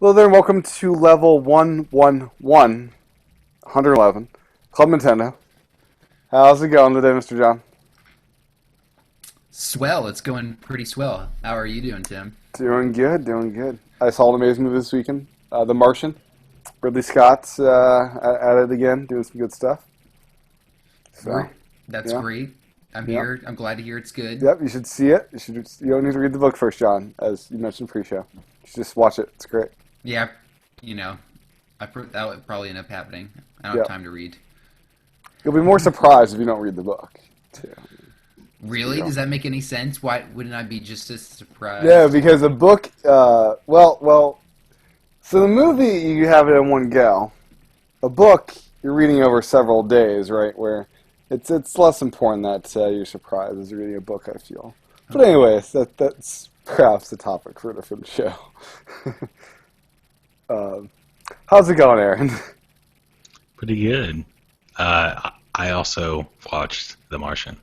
Hello there, and welcome to level 111, 111, Club Nintendo. How's it going today, Mr. John? Swell. It's going pretty swell. How are you doing, Tim? Doing good, doing good. I saw an amazing movie this weekend, The Martian. Ridley Scott's at it again, doing some good stuff. So, Gre- That's yeah, great. I'm yeah. here. I'm glad to hear it's good. Yep, you should see it. You don't need to read the book first, John, as you mentioned pre-show. You should just watch it. It's great. Yeah, you know, that would probably end up happening. I don't have Yep. time to read. You'll be more surprised if you don't read the book, too. Let's be Really? real. Does that make any sense? Why wouldn't I be just as Yeah, surprised? because the book, so the movie you have it in one go. A book you're reading over several days, right? Where it's less important that you're surprised as you're reading a book. I feel. But Okay. anyways, that's perhaps the topic for a different show. um, how's it going, Aaron? Pretty good. I also watched The Martian,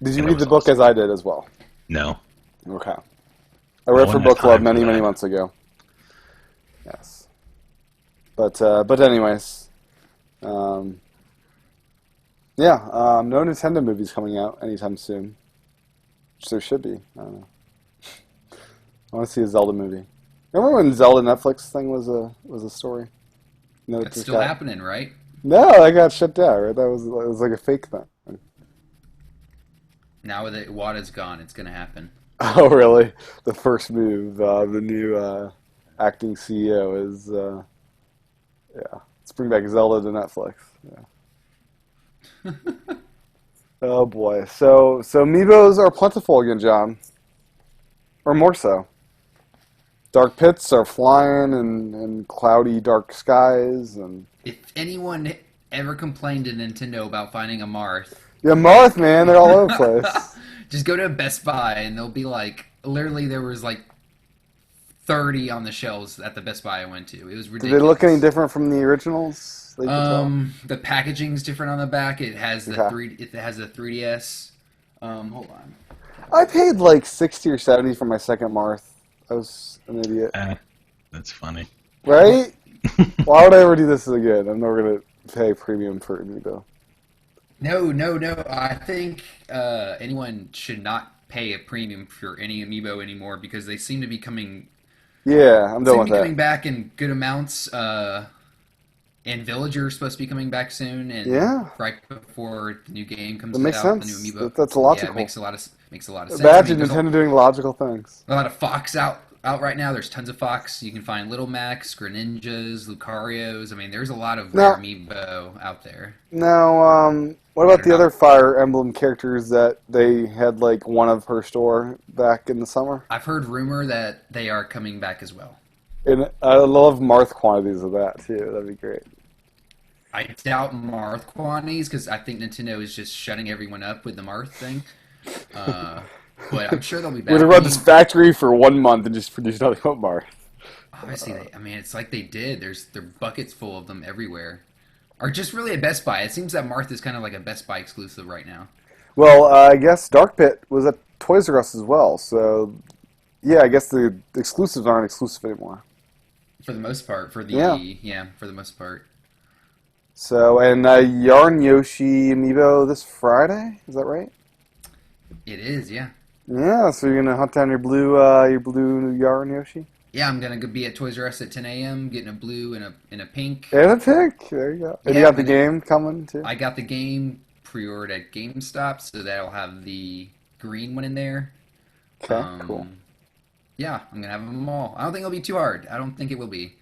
Did you and it read the was book awesome. as I did as well? No, Okay. I I read for wouldn't have book club time for many many that. months ago. Yes. But anyways, um, yeah. No Nintendo movies coming out anytime soon. Which there should be. I don't know. I want to see a Zelda movie. Remember when Zelda Netflix thing was a story? No, it That's just still got happening, right? no, that got shut down. Right? That was it was like a fake thing. Now that Wada's gone, it's gonna happen. Oh, really? The first move, the new acting CEO is yeah, let's bring back Zelda to Netflix. Yeah. Oh boy. So amiibos are plentiful again, John, or more so. Dark pits are flying in cloudy dark skies and If anyone ever complained to Nintendo about finding a Marth, yeah, Marth, man, they're all over the place. just go to Best Buy and they'll be like, literally, there was like 30 on the shelves at the Best Buy I went to. It was Do they look any ridiculous. different from the originals that you could tell? The packaging's different on the back. It has the Okay. three. It has the 3DS. Hold on. I paid like 60 or 70 for my second Marth. I was an idiot. Eh, that's funny. What? Right? Why would I ever do this again? I'm never gonna pay premium for Amiibo. No, no, no. I think anyone should not pay a premium for any amiibo anymore because they Yeah, I'm done with that. coming back in good amounts. And Villager is supposed to be coming back soon, and Yeah, right before the new game that comes makes out, the new sense. amiibo. That's Yeah, it logical. makes a lot of sense. I mean, Imagine there's Nintendo doing logical things. a lot of Fox out right now. There's tons of Fox. You can find Little Macs, Greninjas, Lucarios. I mean, there's a lot of rare Now, amiibo out there what that about are the other not. Fire Emblem characters that they had like one of her store back in the summer? I've heard rumor that they are coming back as well. And I love Marth quantities of that too. That'd be great. I doubt Marth quantities because I think Nintendo is just shutting everyone up with the Marth thing. Uh, but I'm sure they'll be We're gonna back. I run this mean, factory for 1 month and just produce nothing but Marth. obviously, I mean, it's like they did. There are buckets full of them everywhere. Or just really at Best Buy. It seems that Marth is kind of like a Best Buy exclusive right now, Well, I guess Dark Pit was at Toys R Us as well. So yeah, I guess the exclusives aren't exclusive anymore. for the most part. Yeah. For the most part, So and Yarn Yoshi amiibo this Friday. Is that right? it is. Yeah, Yeah. So you're gonna hunt down your blue Yarn Yoshi yeah. I'm gonna go be at Toys R Us at 10 a.m. getting a blue and a pink. and a pig. There you go. And you Yeah, got I'm the gonna. game coming too. I got the game pre-ordered at GameStop, so that'll have the green one in there. Okay. Cool. Um, yeah, I'm gonna have them all. I don't think it'll be too hard. I don't think it will be.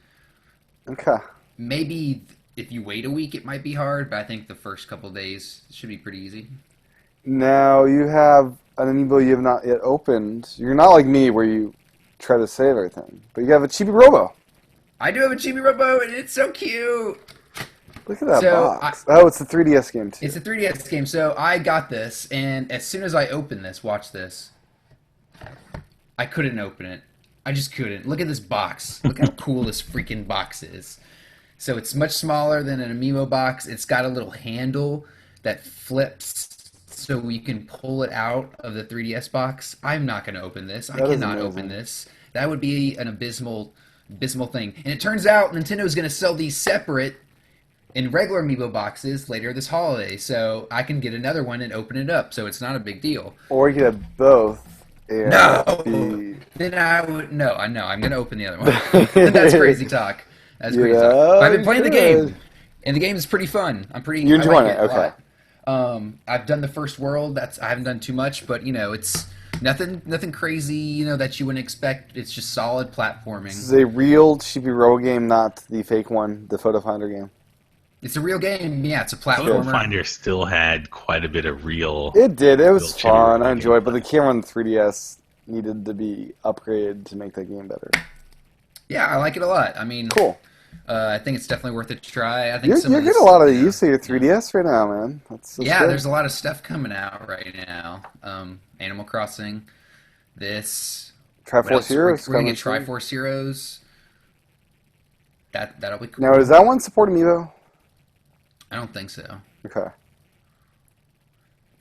Okay. Maybe if you wait a week, it might be hard, but I think the first couple days should be pretty easy. Now you have an amiibo you have not yet opened. You're not like me where you try to save everything, but you have a Chibi Robo. I do have a Chibi Robo, and it's so cute. Look at that So I, box. Oh, it's the 3DS game too. it's a 3DS game. So I got this, and as soon as I open this, watch this. I couldn't open it. I just couldn't. Look at this box. Look how cool this freaking box is. So it's much smaller than an Amiibo box. It's got a little handle that flips so you can pull it out of the 3DS box. I'm not going to open this. I That is cannot open amazing. this. That would be an abysmal abysmal thing. And it turns out Nintendo's going to sell these separate in regular Amiibo boxes later this holiday, so I can get another one and open it up. So it's not a big deal. Or you could have both. And No, be... then I would no. I know I'm going to open the other one. That's crazy talk. That's crazy Yeah, talk. I've been playing the good. game, and the game is pretty fun. You're enjoying I like it, a okay. lot. I've done the first world. I haven't done too much, but it's nothing crazy. That you wouldn't expect. It's just solid platforming. This is a real Chibi Robo game, not the fake one, the Photo Finder game. It's a real game. Yeah, it's a Photo platformer. Finder still had quite a bit of real. It did. It was Real Chibi fun. Robo I enjoyed it, but game. the camera on the 3DS needed to be upgraded to make that game better. Yeah, I like it a lot. I mean, Cool. I think it's definitely worth a try. I think You're some of getting this, a lot of use of your 3DS right now, man. That's Yeah, good. there's a lot of stuff coming out right now. Animal Crossing, this. What Triforce else? Heroes We're gonna coming get soon. Triforce Heroes. That'll be cool. Now, does that one support Amiibo? I don't think so. Okay.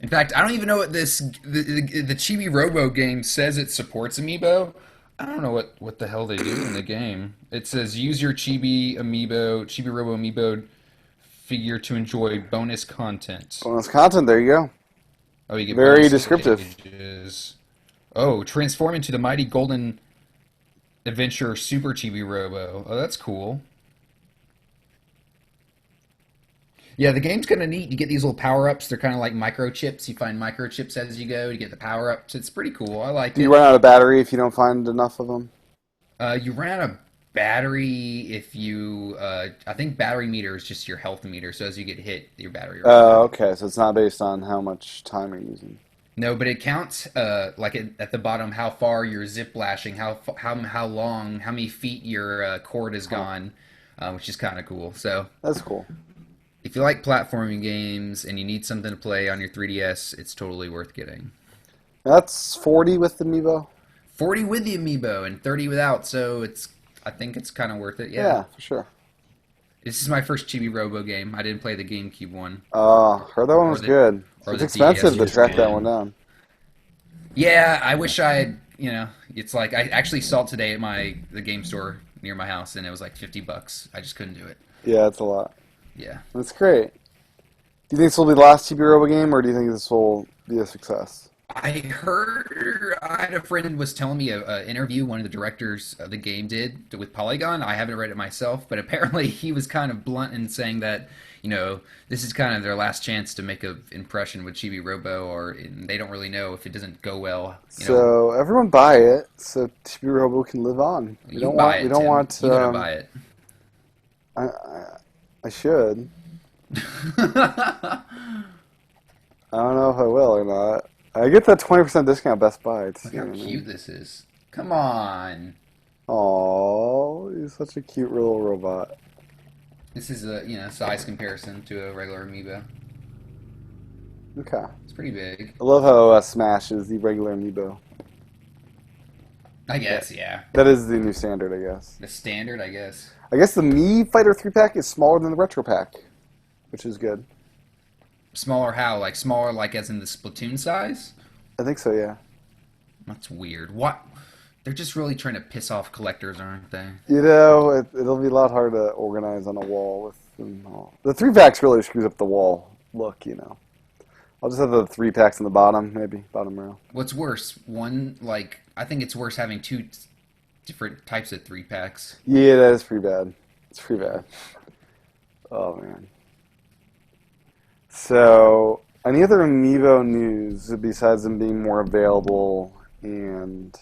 In fact, I don't even know what the Chibi Robo game says it supports Amiibo. I don't know what the hell they do in the game. It says use your Chibi Robo Amiibo figure to enjoy bonus content. Bonus content, there you go. Oh, you get Very bonus descriptive. images. Oh, transform into the mighty golden adventure Super Chibi Robo. Oh, that's cool. Yeah, the game's kind of neat. You get these little power-ups. They're kind of like microchips. You find microchips as you go to get the power-ups. It's pretty cool. I like Do it. you run out of battery if you don't find enough of them? You run out of battery if you... I think battery meter is just your health meter. So as you get hit, your battery runs out. Oh, okay. So it's not based on how much time you're using. No, but it counts at the bottom how far you're zip lashing, how long, how many feet your cord has gone, which is kind of cool. So That's cool. if you like platforming games and you need something to play on your 3DS, it's totally worth getting. That's 40 with the Amiibo? 40 with the Amiibo and 30 without, so I think it's kind of worth it. Yeah, for sure. This is my first Chibi Robo game. I didn't play the GameCube one. Heard that one was the- good. or It's the expensive DS to was track that good. one down. Yeah, I wish I had, it's like I actually saw it today at the game store near my house and it was like $50. I just couldn't do it. Yeah, it's a lot. Yeah. That's great. Do you think this will be the last Chibi Robo game, or do you think this will be a success? I had a friend who was telling me an interview one of the directors of the game did with Polygon. I haven't read it myself, but apparently he was kind of blunt in saying that, this is kind of their last chance to make an impression with Chibi Robo, or they don't really know if it doesn't go well. So everyone buy it, so Chibi Robo can live on. You don't buy it. We don't Tim. want. You gotta buy it. I should. I don't know if I will or not. I get that 20% discount at Best Buy. Look how cute this is. Come on. Oh, he's such a cute little robot. This is a size comparison to a regular Amiibo. Okay. It's pretty big. I love how Smash is the regular Amiibo. I guess, yeah. That is the new standard, I guess. The standard, I guess. I guess the Mii Fighter 3-pack is smaller than the Retro Pack, which is good. Smaller how? Like smaller like as in the Splatoon size? I think so, yeah. That's weird. What? They're just really trying to piss off collectors, aren't they? It'll be a lot hard to organize on a wall with them all. The 3-packs really screws up the wall look, I'll just have the 3-packs on the bottom, maybe, bottom row. What's worse? I think it's worse having two different types of 3-packs. Yeah, that is pretty bad. It's pretty bad. Oh, man. So, any other Amiibo news besides them being more available and...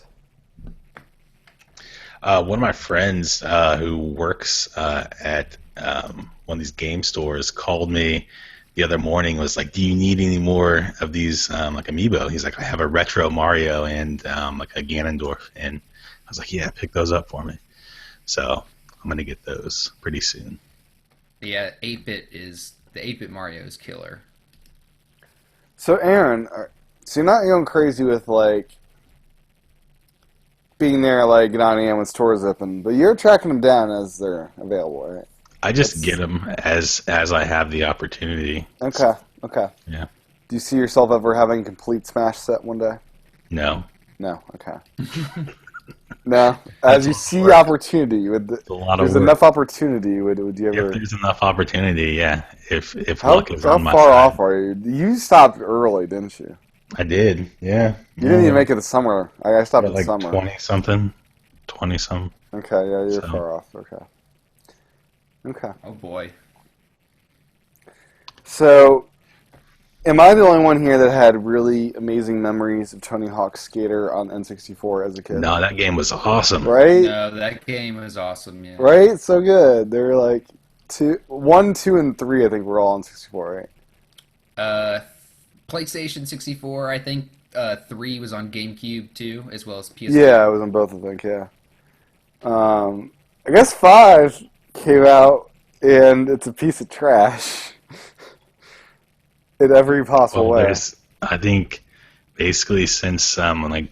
One of my friends who works at one of these game stores called me the other morning, was like, do you need any more of these like Amiibo? He's like, I have a retro Mario and like a Ganondorf, and I was like, yeah, pick those up for me. So I'm gonna get those pretty soon. Yeah, 8-bit Mario is killer. So, Aaron, so you're not going crazy with, being there, 9 a.m. when stores open, but you're tracking them down as they're available, right? I just get them as I have the opportunity. Okay. Yeah. Do you see yourself ever having a complete Smash set one day? No. No. Okay. No, as That's a you lot of see work. opportunity, It's a lot of there's work. enough opportunity. Would you If ever? there's enough opportunity, yeah. If How luck is how on my far side, off are you? You stopped early, didn't you? I did. Yeah. You didn't even make it the summer. I stopped Got at like summer. 20 something, 20 some. Okay, yeah, you're So far off. Okay, okay. Oh boy. So, am I the only one here that had really amazing memories of Tony Hawk's Skater on N64 as a kid? no, that game was awesome. Right? No, that game was awesome. Yeah. Right? So good. They were like 1, 2, and 3. I think were all on 64, right? PlayStation 64. I think 3 was on GameCube too, as well as PS2. Yeah, it was on both. I think. Yeah. I guess 5 came out and it's a piece of trash in every possible Well, way. there's, I think, basically since like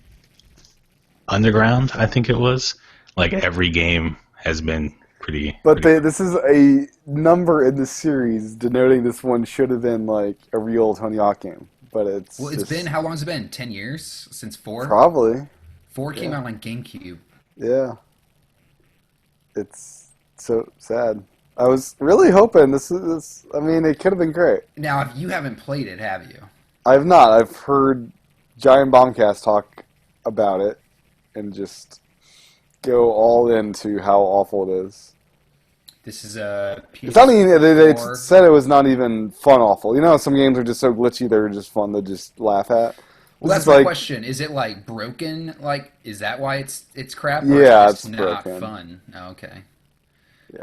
Underground, I think it was, like every game has been pretty. But pretty this is a number in the series denoting this one should have been like a real Tony Hawk game. But it's Well, it's just been, how long has it been? 10 years since 4? probably, 4 came yeah. out on GameCube. yeah. It's so sad. I was really hoping this. I mean, it could have been great. Now, if you haven't played it, have you? I've not. I've heard Giant Bombcast talk about it and just go all into how awful it is. This is a It's not even. They PS4. said it was not even fun awful. You know, some games are just so glitchy they're just fun to just laugh at. Well, This that's is my like, question. Is it like broken? Like, is that why it's crap? Or Yeah, is it just it's not broken. fun? Oh, okay. yeah.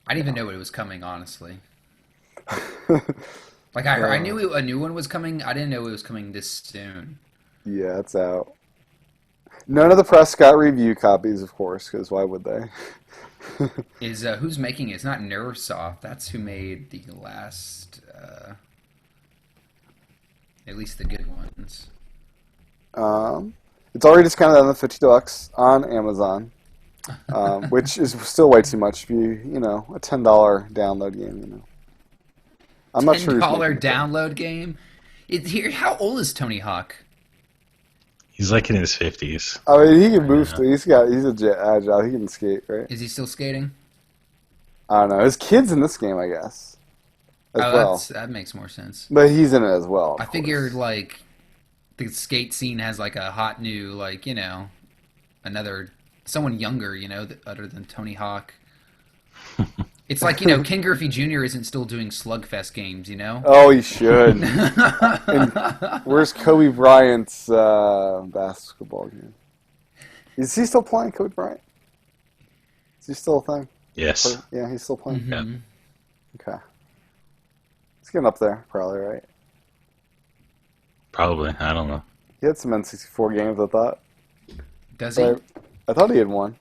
I didn't even know it was coming, honestly. Like, I knew a new one was coming. I didn't know it was coming this soon. Yeah, it's out. None of the press got review copies, of course, because why would they? Is who's making it? It's not Nervesoft. That's who made the last, at least the good ones. It's already discounted on the $50 on Amazon, which is still way too much. If you know, a $10 download game, you know. I'm not sure. who's $10 making it, though. download game. Here, how old is Tony Hawk? He's like in his 50s. I mean, he can move. He's agile. He can skate, right? Is he still skating? I don't know. His kid's in this game, I guess, as well. That makes more sense. But he's in it as well. I figured like the skate scene has like a hot new, like, you know, another someone younger, you know, other than Tony Hawk. It's like, you know, Ken Griffey Jr. isn't still doing Slugfest games, you know. Oh, he should. And where's Kobe Bryant's basketball game? Is he still playing, Kobe Bryant? Is he still a thing? Yes. Yeah, he's still playing. Mhm. Okay. He's getting up there, probably, right? Probably. I don't know. He had some N64 games, I thought. Does he? But I thought he had one.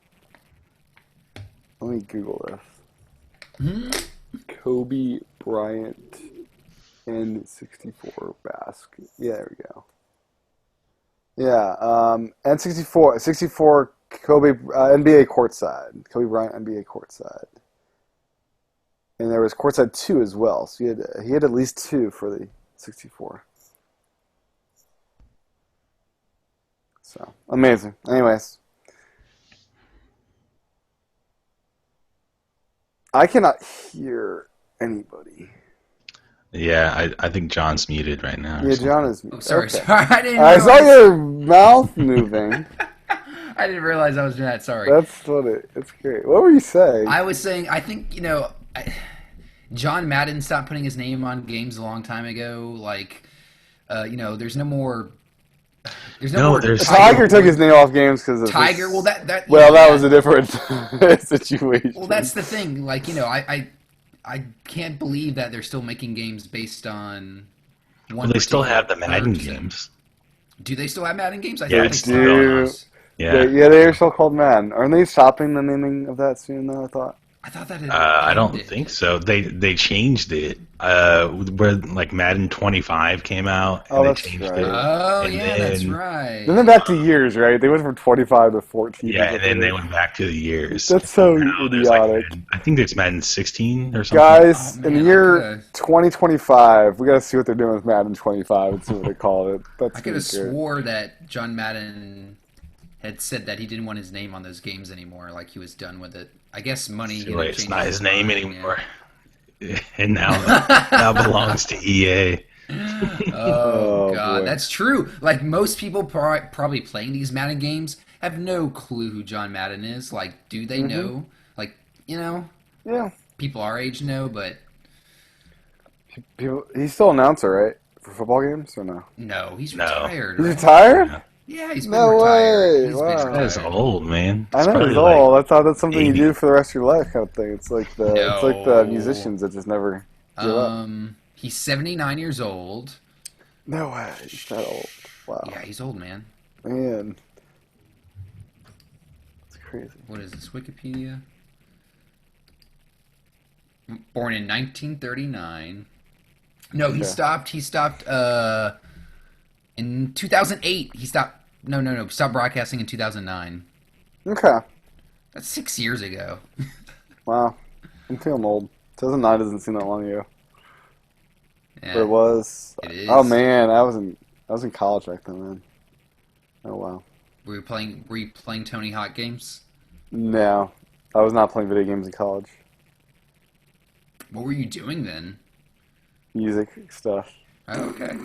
Let me Google this. Kobe Bryant N64 basket. Yeah, there we go. Yeah, N64, 64 Kobe NBA courtside. Kobe Bryant NBA courtside. And there was courtside 2 as well. So he had at least 2 for the 64. So, amazing. Anyways. I cannot hear anybody. Yeah, I think John's muted right now. or Yeah, something. John is. Oh, sorry, Okay. sorry. I didn't. I saw realize- your mouth moving. I didn't realize I was doing that. Sorry. That's funny. It's great. What were you saying? I was saying, I think, you know, John Madden stopped putting his name on games a long time ago. Like, you know, there's no more. There's no No, more. there's- Tiger took his name off games because of Tiger. his- Well, that. Well, yeah, that was a different situation. Well, that's the thing. Like, you know, I can't believe that they're still making games based on one. Well, they still particular have the Madden person. games. Do they still have Madden games? I Yeah, thought it's they still stopped do. those. Yeah. They are still called Madden. Aren't they stopping the naming of that soon, though, I thought? I thought that. I don't ended. think so. They changed it. Where like Madden 25 came out, and Oh, they that's changed right. it. Oh And yeah, that's then- right. Then they're back to years, right? They went from 25 to 14. Yeah, and then they went back to the years. That's so Now there's like idiotic. I think there's Madden 16 or something. Guys, Oh, in man, the year I could've- 2025, we got to see what they're doing with Madden 25 and see what they call it. That's I could have gonna be great. swore that John Madden had said that he didn't want his name on those games anymore. Like he was done with it. I guess money. Too late. It's changed not his name mind, anymore. And now belongs to EA. Oh God, boy. that's true. Like most people probably playing these Madden games have no clue who John Madden is. Like, do they know? Like, Yeah. people our age know, but He's still an announcer, right? For football games or no? no, he's No. retired. He's right? retired? Yeah, he's been No retired. way. He's Wow. been That is retired. old, man. I It's know probably he's like old. I thought that's something you 80. do for the rest of your life, kind of thing. It's like the musicians that just never give up. He's 79 years old. No way. He's that old. Wow. Yeah, he's old, man. Man. It's crazy. What is this? Wikipedia? Born in 1939. No, he Okay. stopped. He stopped. In 2008. He stopped. No. Stopped broadcasting in 2009. Okay. That's 6 years ago. Wow. I'm feeling old. 2009 doesn't seem that long ago. Yeah, But it was. It is. Oh man, I was in college back then, man. Oh wow. Were you playing Tony Hawk games? No, I was not playing video games in college. What were you doing then? Music stuff. Oh, okay.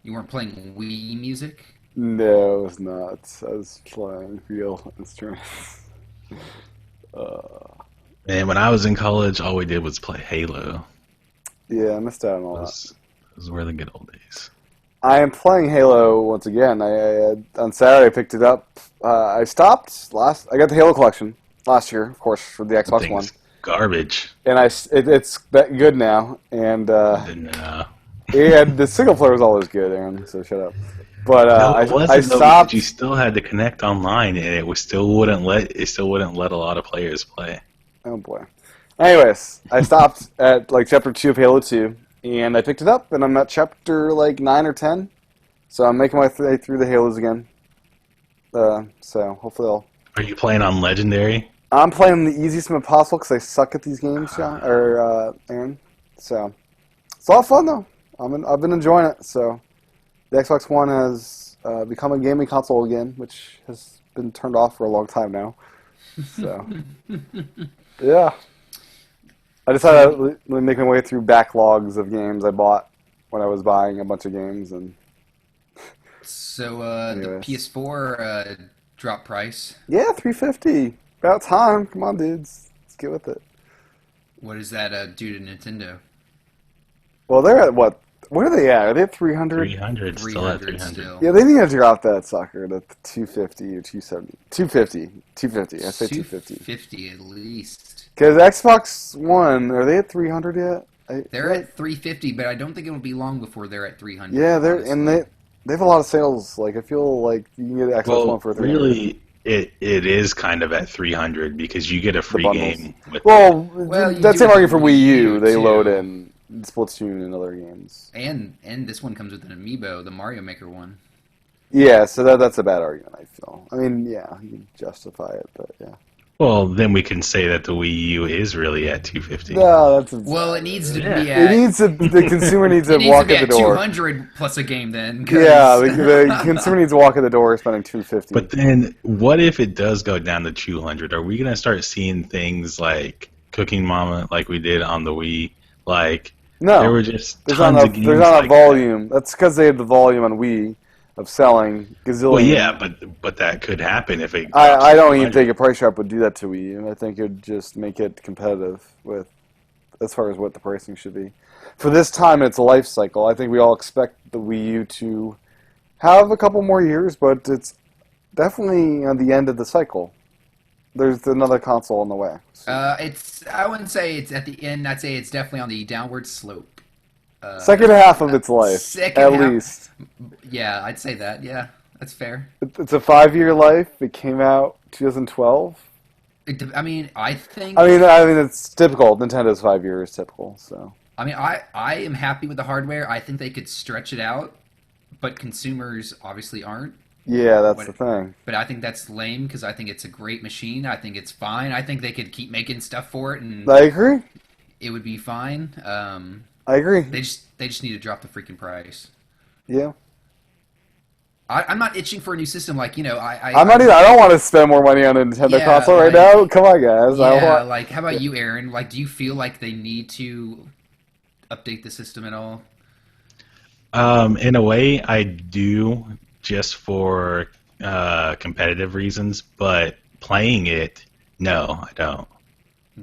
You weren't playing Wii music? No, it was not. I was playing real instruments. Man, when I was in college, all we did was play Halo. Yeah, I missed out on all that. Those were the good old days. I am playing Halo once again. I on Saturday I picked it up. I stopped I got the Halo collection last year, of course, for the That Xbox One, thing's garbage. and it's good now. And And, the single player was always good, Aaron. So shut up. But no, it wasn't, I though, stopped. because you still had to connect online, and it still wouldn't let a lot of players play. Oh boy. Anyways, I stopped at like chapter 2 of Halo 2, and I picked it up, and I'm at chapter like 9 or 10. So I'm making my way through the Halos again. So hopefully Are you playing on Legendary? I'm playing the easiest mode possible because I suck at these games, John, or Aaron. So it's a lot of fun though. I've been enjoying it. So the Xbox One has become a gaming console again, which has been turned off for a long time now. So yeah, I decided to make my way through backlogs of games I bought when I was buying a bunch of games, and So the Anyways. PS4 drop price. yeah, $350. About time. Come on, dudes, let's get with it. What does that do to Nintendo? Well, they're at what? Where are they at? Are they at 300? 300, still at 300 300. still. Yeah, they need to drop that sucker to 250 or 270. 250. I say 250. 250 at least. Because Xbox One, are they at 300 yet? They're at 350, but I don't think it'll be long before they're at 300. Yeah, honestly. and they have a lot of sales. Like I feel like you can get Xbox One Well, for 300. really, it is kind of at 300 because you get a free bundles. game with Well, you that's do same it argument for for Wii Wii U. U, They too. load in Splatoon and other games. And this one comes with an amiibo, the Mario Maker one. Yeah, so that's a bad argument. I feel. I mean, yeah, you can justify it, but yeah. Well, then we can say that the Wii U is really at 250. No, that's Well, it needs to Yeah. be it at. needs to. The consumer needs to it needs walk to be at at the door. 200 plus a game then. 'cause- Yeah, the consumer needs to walk at the door spending $250. But then, what if it does go down to 200? Are we going to start seeing things like Cooking Mama, like we did on the Wii? Like, no, there were just there's tons not of enough. games There's not like enough volume. That's because they had the volume on Wii of selling gazillion. Well, yeah, but that could happen if it. I don't even 200. think a price shop would do that to Wii U. I think it would just make it competitive with, as far as what the pricing should be. For this time in its life cycle, I think we all expect the Wii U to have a couple more years, but it's definitely at the end of the cycle. There's another console on the way. I wouldn't say it's at the end. I'd say it's definitely on the downward slope. Second half of its life, second at half- least. Yeah, I'd say that. Yeah, that's fair. It's a 5-year life. It came out 2012. I mean, I think. I mean, it's typical. Nintendo's 5 years typical. So I mean, I am happy with the hardware. I think they could stretch it out, but consumers obviously aren't. yeah, that's What- the thing. But I think that's lame because I think it's a great machine. I think it's fine. I think they could keep making stuff for it, and I agree. it would be fine. I agree. They just need to drop the freaking price. Yeah. I'm not itching for a new system. Like, you know, I'm not either. I don't want to spend more money on a Nintendo Yeah, console right like- now. Come on, guys. I Yeah, want. like, how about you, Aaron? Like, do you feel like they need to update the system at all? In a way, I do, just for competitive reasons, but playing it, no, I don't.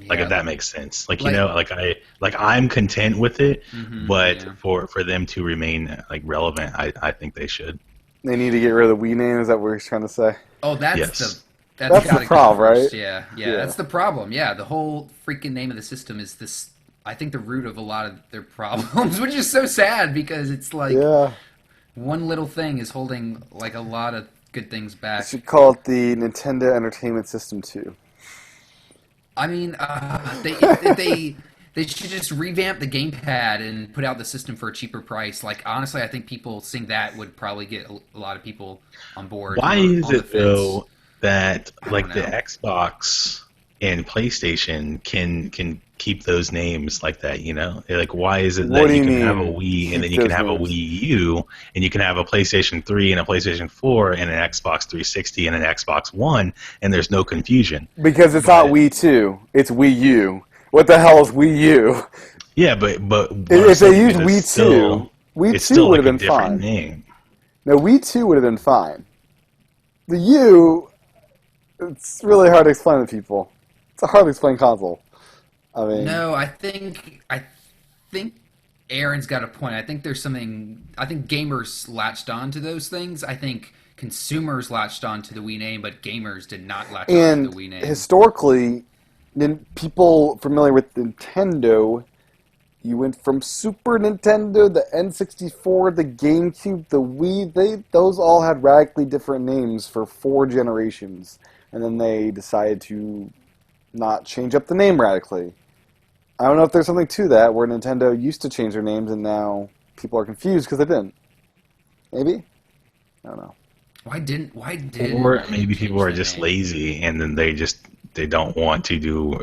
Like, Yeah, if that makes sense. Like, like- I'm content with it, Mhm, but yeah. for them to remain like relevant, I think they should. They need to get rid of the Wii name. Is that what you're trying to say? Oh, that's Yes. that's That's the gotta go problem, first. right? Yeah, Yeah. that's the problem. Yeah, the whole freaking name of the system is this. I think the root of a lot of their problems, which is so sad because it's like Yeah. one little thing is holding like a lot of good things They back. should call it the Nintendo Entertainment System 2. I mean, they should just revamp the gamepad and put out the system for a cheaper price. Like honestly, I think people seeing that would probably get a lot of people on board. Why who are is on the it though that I like don't the know. Xbox and PlayStation can keep those names like that? You know, like why is it What that do you you can have a mean, Wii and then keep you can those have a names? Wii U and you can have a PlayStation 3 and a PlayStation 4 and an Xbox 360 and an Xbox One and there's no confusion? Because it's not But- Wii 2. It's Wii U. What the hell is Wii U? Yeah, but what I'm If they saying used is Wii it's still- 2, Wii it's 2 still would like have a been different fine. name. No, Wii 2 would have been fine. The U, it's really hard to explain to people. It's a hard to explain console. I mean, No, I think Aaron's got a point. I think there's something. I think gamers latched on to those things. I think consumers latched on to the Wii name, but gamers did not latch on and to the Wii name. historically, people familiar with Nintendo, you went from Super Nintendo, the N64, the GameCube, the Wii. Those all had radically different names for 4 generations, and then they decided to not change up the name radically. I don't know if there's something to that where Nintendo used to change their names and now people are confused because they didn't. Maybe? I don't know. Why didn't? Or maybe people are just lazy and then they don't want to do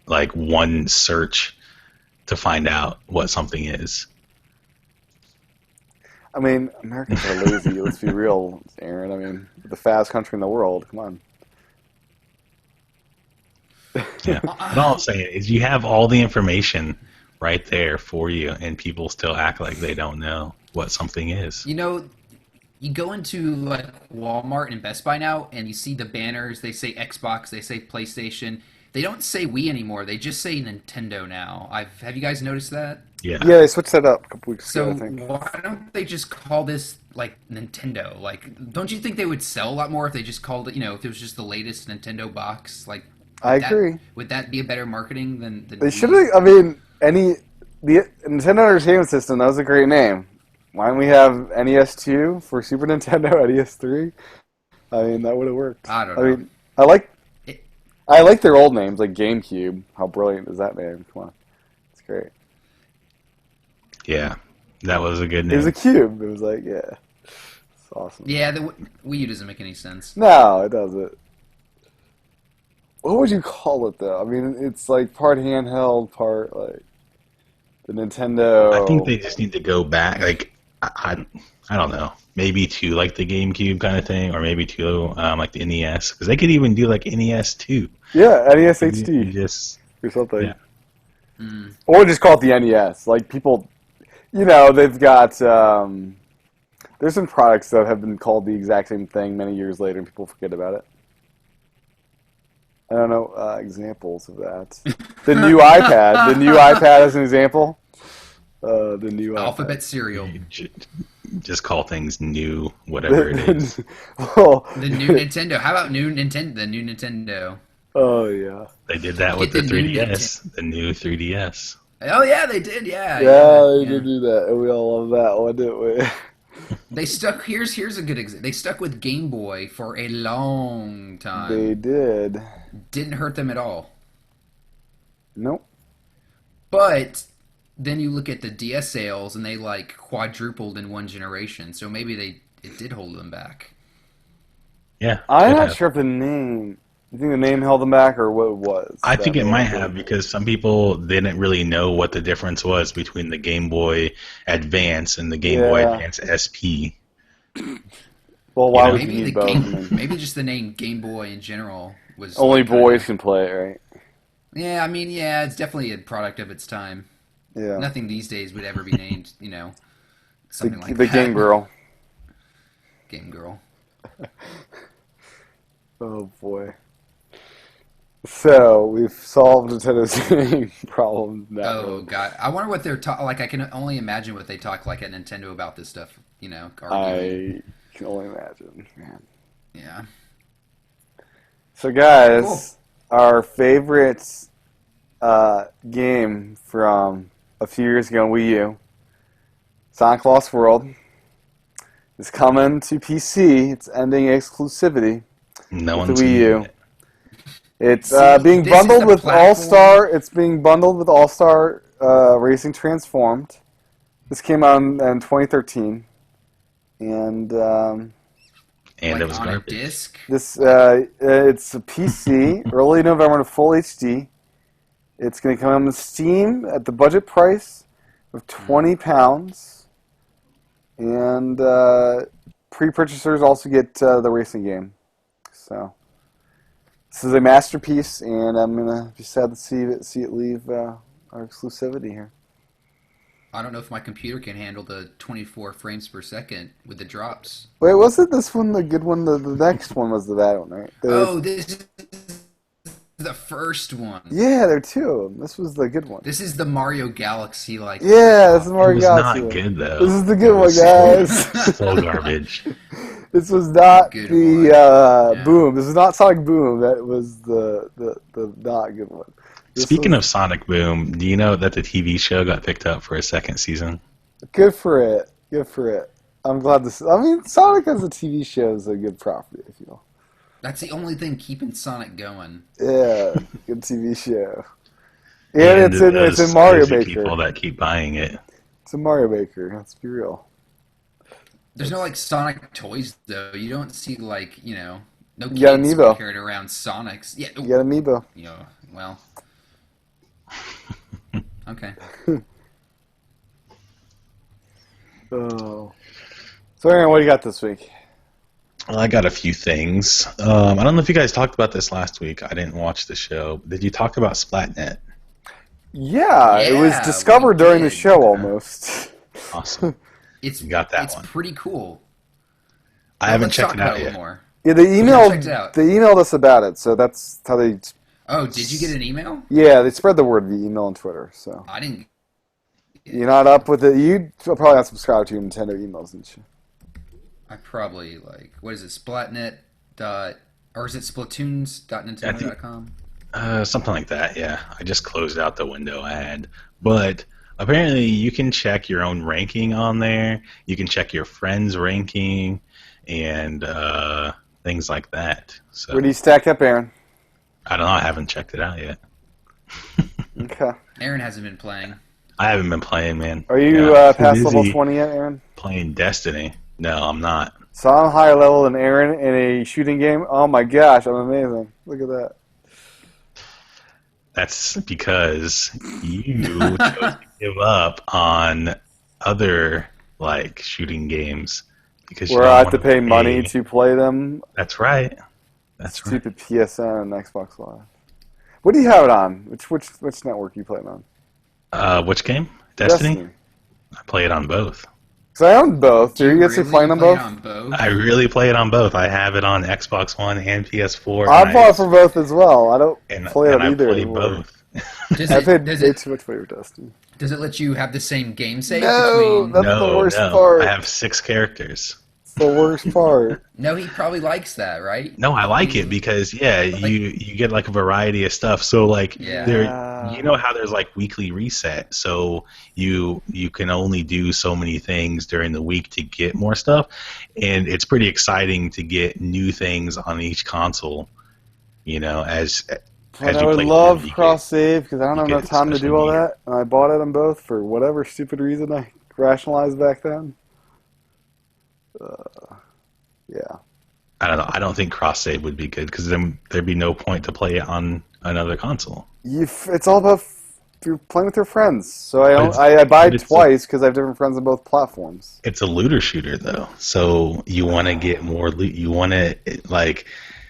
like one search to find out what something is. I mean, Americans are lazy. Let's be real, Aaron. I mean, the fastest country in the world. Come on. Yeah. But all I'm saying is you have all the information right there for you and people still act like they don't know what something is. You know, you go into like Walmart and Best Buy now, and you see the banners. They say Xbox, they say PlayStation. They don't say Wii anymore. They just say Nintendo now. Have you guys noticed that? Yeah. Yeah, they switched that up a couple weeks So ago, I think. why don't they just call this like Nintendo? Like, don't you think they would sell a lot more if they just called it? You know, if it was just the latest Nintendo box? Like, I that- agree. Would that be a better marketing than They Wii? should have. I mean, the Nintendo Entertainment System. That was a great name. Why don't we have NES2 for Super Nintendo, NES3? I mean, that would have worked. I don't I know. mean, I It- like their old names, like GameCube. How brilliant is that name? Come on, it's great. Yeah. That was a good It was name. a cube. It was like, yeah, it's awesome. Yeah, the Wii U doesn't make any sense. No, it doesn't. What would you call it though? I mean, it's like part handheld, part like the Nintendo. I think they just need to go back, like I don't know, maybe to like the GameCube kind of thing, or maybe to like the NES, because they could even do like NES too. Yeah, NES You HD just or something. Yeah. Mm. Or just call it the NES. Like people, they've got. There's some products that have been called the exact same thing many years later, and people forget about it. I don't know examples of that. The new iPad. The new iPad as an example. The new Alphabet cereal. just call things new, whatever it is. Oh, The new Nintendo. How about new Nintendo? The new Nintendo. oh yeah. They did that with the Get the new 3DS, the new 3DS. Oh yeah, they did. Yeah. Yeah, they did do that, and we all love that one, didn't we? They stuck. Here's a good example. They stuck with Game Boy for a long time. They did. Didn't hurt them at all. Nope. But then you look at the DS sales, and they like quadrupled in one generation. So maybe it did hold them back. Yeah, I'm could not have. sure if the name. You think the name held them back, or what it was? I think that it made might them- have, because some people didn't really know what the difference was between the Game Boy Advance and the Game Boy Yeah. Advance SP. Well, why know, would you Maybe the need both? I game, mean, maybe just the name Game Boy in general was only like, kinda- boys can play it, right? Yeah, I mean, yeah, it's definitely a product of its time. Yeah. Nothing these days would ever be named, The, something like the that. Game Girl. Game Girl. Oh boy. So we've solved Nintendo's problem. Oh god, I wonder what they're like. I can only imagine what they talk like at Nintendo about this stuff. Arguing. I can only imagine, man. Yeah. So guys, Cool. our favorite game from a few years ago on Wii U, Sonic Lost World, is coming to PC. It's ending exclusivity No with one's the Wii using U. it. It's See, being this is bundled the with platform- All-Star. It's being bundled with All-Star Racing Transformed. This came out in 2013, and And Like it was on garbage. a disc. this it's a PC, early November to full HD. It's going to come on Steam at the budget price of £20, and pre-purchasers also get the racing game. So this is a masterpiece, and I'm gonna be sad to see it leave our exclusivity here. I don't know if my computer can handle the 24 frames per second with the drops. Wait, wasn't this one the good one? The next one was the bad one, right? Oh, this is the first one. Yeah, there are two of them. This was the good one. This is the Mario Galaxy, like. Yeah, this is It Mario was Galaxy. not good though. This is the It good one, was guys. So garbage. This was not Good the one. Yeah. Boom. This was not Sonic Boom. That was the not good one. This Speaking was of Sonic Boom, do you know that the TV show got picked up for a second season? good for it. Good for it. I'm glad this. I mean, Sonic as a TV show is a good property. I feel. That's the only thing keeping Sonic going. Yeah, good TV show. And it's in those Mario crazy Maker. people that keep buying it. It's in Mario Maker. Let's be real. There's no like Sonic toys though. You don't see like no You got kids Amiibo. carried around Sonics. Yeah. You got Amiibo. Well. Okay. Oh. So, Aaron, what do you got this week? Well, I got a few things. I don't know if you guys talked about this last week. I didn't watch the show. Did you talk about Splatnet? Yeah, it was Yeah, discovered we during the did. show almost. Awesome. It's You got that it's one. pretty cool. I Well, haven't let's checked talk it about out a yet. little more. Yeah, they checked it out. emailed us about it, so that's how they. Oh, did you get an email? Yeah, they spread the word via email and Twitter. So I didn't. you're not up with it. You probably not subscribe to your Nintendo emails, didn't you? I probably what is it? Splatnet dot or is it Splatoons.nintendo.com? Something like that, yeah. I just closed out the window I had. But apparently you can check your own ranking on there. You can check your friends' ranking and things like that. So Where do you stack up, Aaron? I don't know. I haven't checked it out yet. Okay. Aaron hasn't been playing. I haven't been playing, man. Are you Yeah, too past level busy 20 yet, Aaron? playing Destiny? No, I'm not. So I'm higher level than Aaron in a shooting game. Oh my gosh, I'm amazing. Look at that. That's because you chose to give up on other like shooting games because you Where don't I have to wanna pay money to play them. That's right. That's right. Stupid PSN and Xbox Live. What do you have it on? Which network you play it on? Which game? Destiny? I play it on both. Because I own both. Do you guys really playing them play it both? on both? I really play it on both. I have it on Xbox One and PS4. I and bought it for both as well. I don't and, play it and on I either play anymore. both. Does I it, paid does way it too much for your Destiny. does it let you have the same game save No, between? that's the worst no. part. I have 6 characters. It's the worst part. No, he probably likes that, right? No, I like it because you get like a variety of stuff. So like Yeah. there, you know how there's like weekly reset. So you can only do so many things during the week to get more stuff, and it's pretty exciting to get new things on each console. You know, as But you I would play love through, you cross save because I don't you have get enough time to special do all gear. that, and I bought it on both for whatever stupid reason I rationalized back then. Yeah. I don't know. I don't think cross save would be good because then there'd be no point to play it on another console. It's all about you're playing with your friends. So it's- I buy but it's twice because I have different friends on both platforms. It's a looter shooter though, so you want to get more loot. You want to like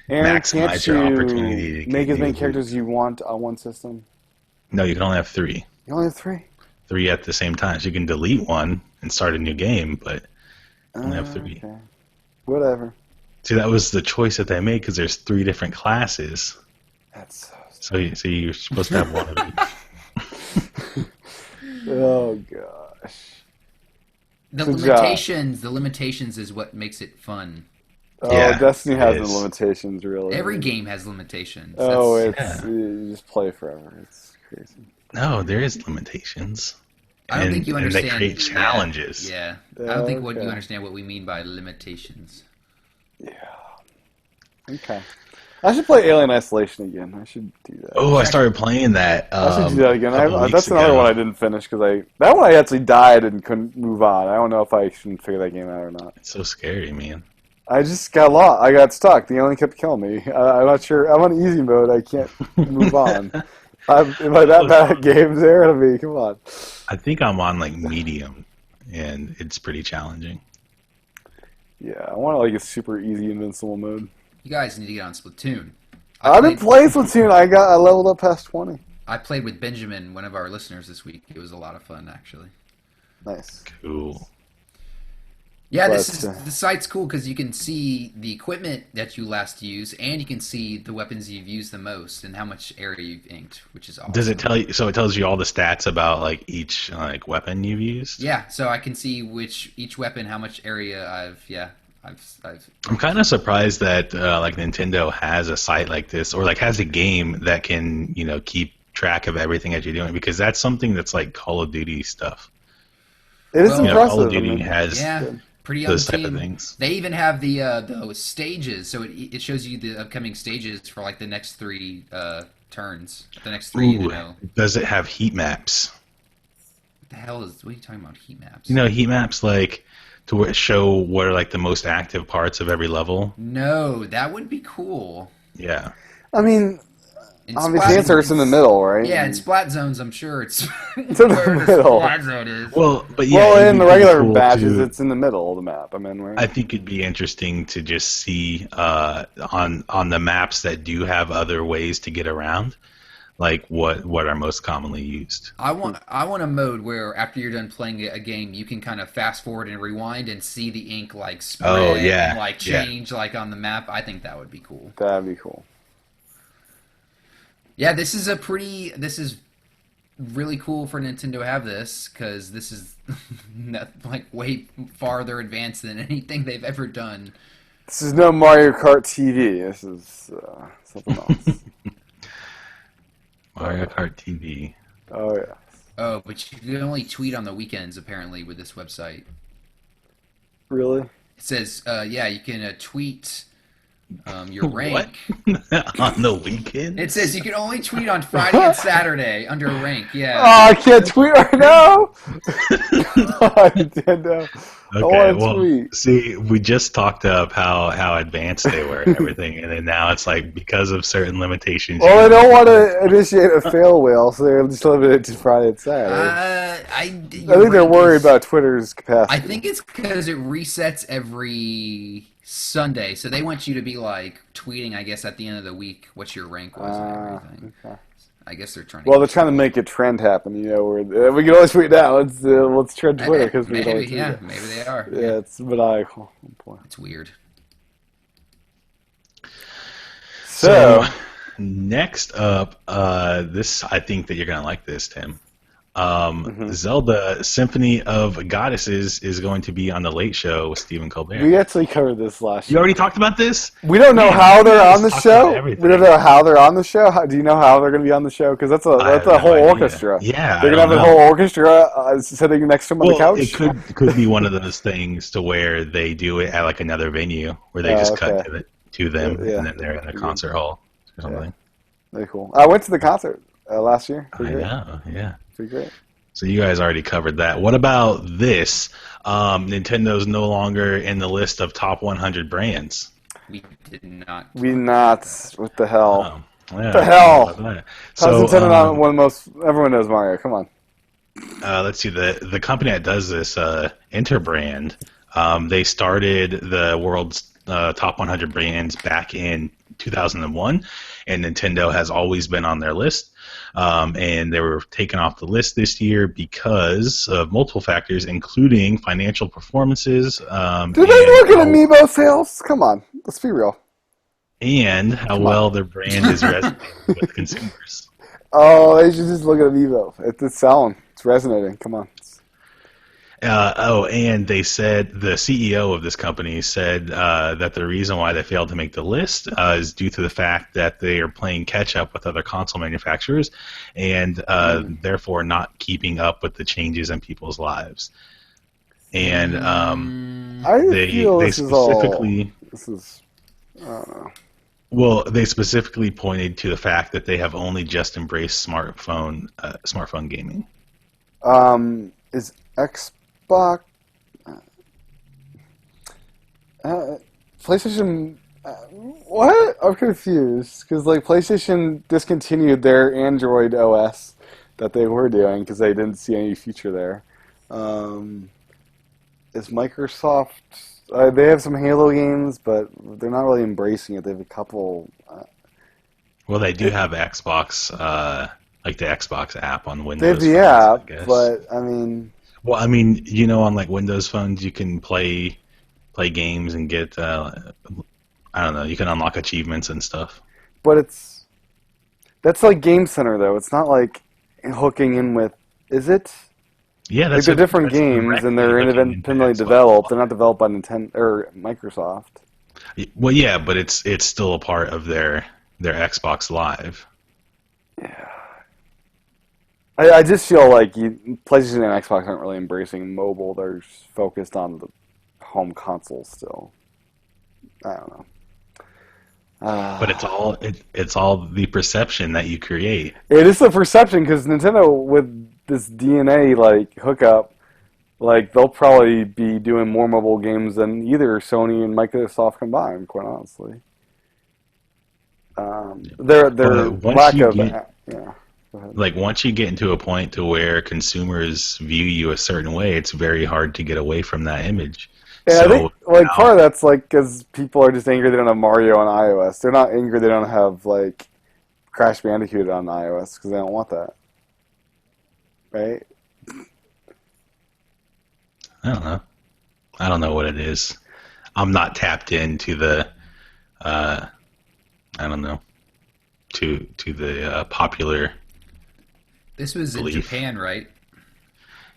Aaron, maximize can't your you opportunity to make get as many new characters as loot. you want on one system? No, you can only have three. You only have 3. Three at the same time. So you can delete one and start a new game, but you only have 3. Okay. Whatever. See, that was the choice that they made because there's 3 different classes. That's So you're supposed to have one of each. oh gosh. The Good limitations is what makes it fun. Oh, Yeah, Destiny has it the is. limitations, really. Every game has limitations. Oh, That's- you just play forever. It's crazy. No, there is limitations. I don't think you and understand. they create challenges. Yeah. I don't think what you Okay. understand what we mean by limitations. Yeah. Okay. I should play Alien Isolation again. I should do that. Oh, I started playing that. I should do that again. a couple That's weeks another ago. one I didn't finish because that one I actually died and couldn't move on. I don't know if I should figure that game out or not. It's so scary, man. I just got lost. I got stuck. The alien kept killing me. I'm not sure. I'm on easy mode. I can't move on. Am I that bad at games there? I mean, come on. I think I'm on like medium, and it's pretty challenging. Yeah, I want like a super easy invincible mode. You guys need to get on Splatoon. I've been playing Splatoon. I leveled up past 20. I played with Benjamin, one of our listeners this week. It was a lot of fun, actually. Nice. Cool. Yeah, But, the site's cool because you can see the equipment that you last used, and you can see the weapons you've used the most and how much area you've inked, which is awesome. Does it tell you? So it tells you all the stats about like each like weapon you've used. Yeah, so I can see each weapon, how much area I've. I'm kind of surprised that like Nintendo has a site like this, or like has a game that can keep track of everything that you're doing, because that's something that's like Call of Duty stuff. It is Well, impressive. Call of I Duty mean, has Yeah, pretty young those type team. of things. They even have the stages, so it shows you the upcoming stages for like the next 3 turns. The next 3, Ooh, does it have heat maps? What the hell is? What are you talking about? Heat maps? Heat maps like to show what are like the most active parts of every level. No, that would be cool. Yeah. I mean, In obviously Splat- the answer is in the middle, right? Yeah, in Splat Zones, I'm sure it's It's in the where middle. Splat Zone is. Well, but yeah. Well, it'd in be the pretty regular cool matches, to- it's in the middle of the map. I mean, right? I think it'd be interesting to just see on the maps that do have other ways to get around, like what are most commonly used. I want a mode where after you're done playing a game, you can kind of fast forward and rewind and see the ink like spread Oh, yeah, and like yeah. change like on the map. I think that would be cool. That'd be cool. Yeah, this is really cool for Nintendo to have this, because this is like way farther advanced than anything they've ever done. This is no Mario Kart TV. This is something else. Mario Kart TV. Oh yeah. Oh, but you can only tweet on the weekends apparently with this website. Really? It says, yeah, you can tweet your rank. What? On the weekend? It says you can only tweet on Friday and Saturday under rank. Oh, Yeah. I can't tweet right now. Oh, Nintendo. I Okay, wanna well, tweet. see, we just talked up how advanced they were and everything, and then now it's like because of certain limitations. Well, they don't want to initiate a fail whale, so they're just limited to Friday and Saturday. I I think they're worried about Twitter's capacity. I think it's because it resets every Sunday, so they want you to be like tweeting, I guess, at the end of the week what your rank was and everything. Okay. I guess they're trying to. Well, they're trying to make a trend happen, where we can always tweet now. Let's trend Twitter because we can maybe, always tweet yeah, it. maybe they are. Yeah, it's maniacal. Oh, boy. It's weird. So, next up, this I think that you're gonna like this, Tim. Mm-hmm. Zelda Symphony of Goddesses is going to be on the Late Show with Stephen Colbert. we actually covered this last You year. already talked about this? We don't know Man, how you they're guys on the talk show. about everything. We don't know how they're on the show. Do you know how they're going to be on the show? Because that's I have a no whole idea. orchestra. Yeah, They're I going to have don't a know. whole orchestra sitting next to them on the couch. It could be one of those things to where they do it at like another venue where they Oh, just okay. cut to them Yeah. and then they're in a concert hall or something. Very cool. I went to the concert last year. I Pretty great. know, yeah. Pretty great. So you guys already covered that. What about this? Nintendo's no longer in the list of top 100 brands. We did not. We not. What the hell? Yeah, The I hell? don't know about that. How's So, Nintendo not one of the most? Everyone knows Mario. Come on. let's see, the company that does this, Interbrand, they started the world's top 100 brands back in 2001, and Nintendo has always been on their list. And they were taken off the list this year because of multiple factors, including financial performances, Do they look at amiibo sales? Come on, let's be real. and how Come on. well their brand is resonating with consumers. Oh, they should just look at amiibo. It's selling. It's resonating. Come on. And they said the CEO of this company said that the reason why they failed to make the list is due to the fact that they are playing catch up with other console manufacturers and therefore not keeping up with the changes in people's lives. And I they feel they this is all. specifically This is. I don't know. well they specifically pointed to the fact that they have only just embraced smartphone gaming. Is Xbox, PlayStation? What? I'm confused because like PlayStation discontinued their Android OS that they were doing because they didn't see any future there. Is Microsoft? They have some Halo games, but they're not really embracing it. They have a couple. Well, they do have Xbox, like the Xbox app on They have Windows. the phones, I app, guess. but I mean, Well, I mean, on like Windows phones, you can play games and get I don't know, you can unlock achievements and stuff. but that's like Game Center though. It's not like hooking in with. Is it? Yeah, Like that's they're different that's games directly and they're hooking into independently Xbox developed. They're Live. not developed by Nintendo or Microsoft. Well, yeah, but it's still a part of their Xbox Live. I just feel like PlayStation and Xbox aren't really embracing mobile. They're just focused on the home console still. I don't know. But it's all the perception that you create. It is the perception because Nintendo with this DNA like hookup, like they'll probably be doing more mobile games than either Sony and Microsoft combined. Quite honestly, their But once lack you of get yeah. Go ahead. like once you get into a point to where consumers view you a certain way, it's very hard to get away from that image. Yeah, I So think like now- part of that's like because people are just angry they don't have Mario on iOS. They're not angry they don't have like Crash Bandicoot on iOS because they don't want that, right? I don't know what it is. I'm not tapped into the I don't know, to the popular. This was in Belief. Japan, right?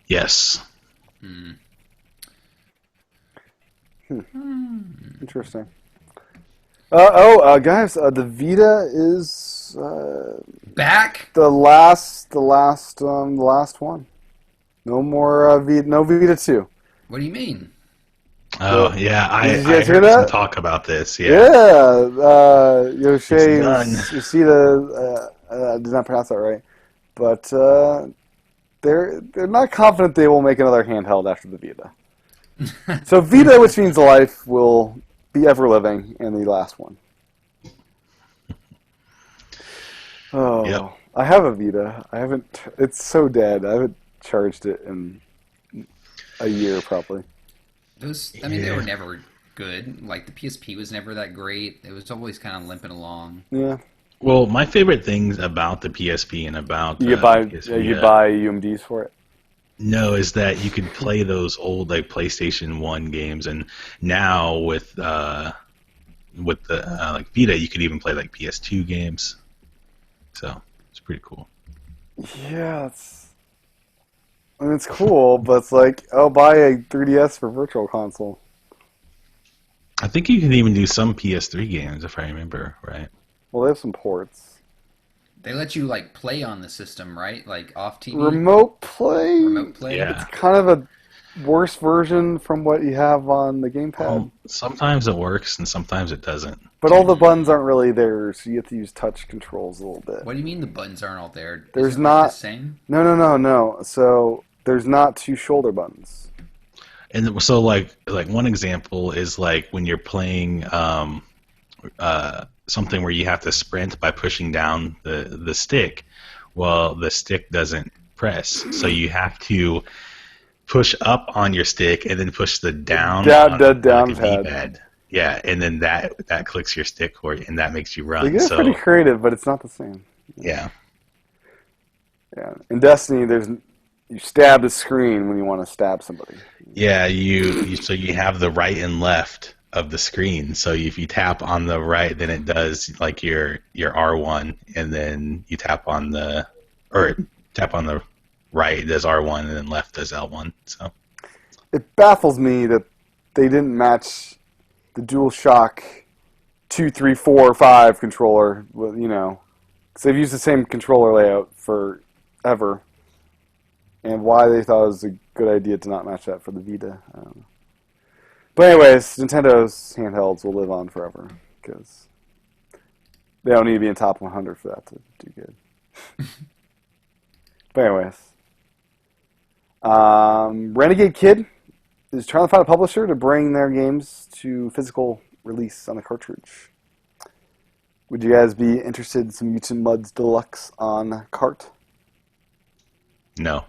Yes. Interesting. Guys, the Vita is Back? the last one. No more no Vita 2. What do you mean? Oh yeah, I Did you guys hear heard some that? talk about this. Yeah. Yoshi It's done. Yoshida, I did not pronounce that right, but they're not confident they will make another handheld after the Vita. So Vita, which means life, will be ever living in the last one. Oh, Yep. I have a Vita. I haven't. It's so dead. I haven't charged it in a year probably. Those, I mean, they Yeah. were never good. Like the PSP was never that great. It was always kind of limping along. Yeah, Well, my favorite things about the PSP and about you could buy the PSP, you buy UMDs for it. no, is that you could play those old like PlayStation 1 games, and now with the like Vita, you could even play like PS2 games. So it's pretty cool. Yeah, I mean, it's cool, but it's like, oh, buy a 3DS for Virtual Console. I think you can even do some PS3 games if I remember right. Well, they have some ports. They let you like play on the system, right? Like off TV, Remote play? remote play. Yeah. It's kind of a worse version from what you have on the gamepad. Sometimes it works and sometimes it doesn't. But all the buttons aren't really there, so you have to use touch controls a little bit. What do you mean the buttons aren't all there? There's Is it not- like the same. No. So there's not two shoulder buttons. And so like one example is like when you're playing something where you have to sprint by pushing down the stick. Well, the stick doesn't press, so you have to push up on your stick and then push the down down like a pad. D-pad. Yeah, and then that clicks your stick for you, and that makes you run. They get So pretty creative, but it's not the same. yeah, Yeah. In Destiny, you stab the screen when you want to stab somebody. yeah. So you have the right and left of the screen. So if you tap on the right, then it does like your R1, and then you tap on the right, it does R1, and then left does L1. So It baffles me that they didn't match the DualShock 2, 3, 4, 5 controller. With, because they've used the same controller layout forever. And why they thought it was a good idea to not match that for the Vita, I don't know. But anyways, Nintendo's handhelds will live on forever because they don't need to be in top 100 for that to do good. But anyways, Renegade Kid is trying to find a publisher to bring their games to physical release on the cartridge. Would you guys be interested in some Mutant Mudds Deluxe on cart? no.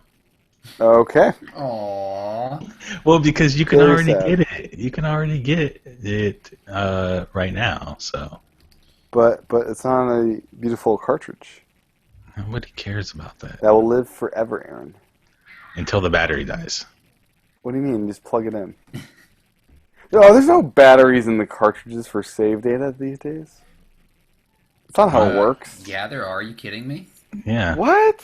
Okay. Aww. Well, because you can Very already sad. get it. You can already get it right now. So But it's on a beautiful cartridge nobody cares about that that will live forever, Aaron. until the battery dies. What do you mean? Just plug it in. Oh, there's no batteries in the cartridges for save data these days. That's not how it works. Yeah, there are. Are you kidding me? Yeah. What?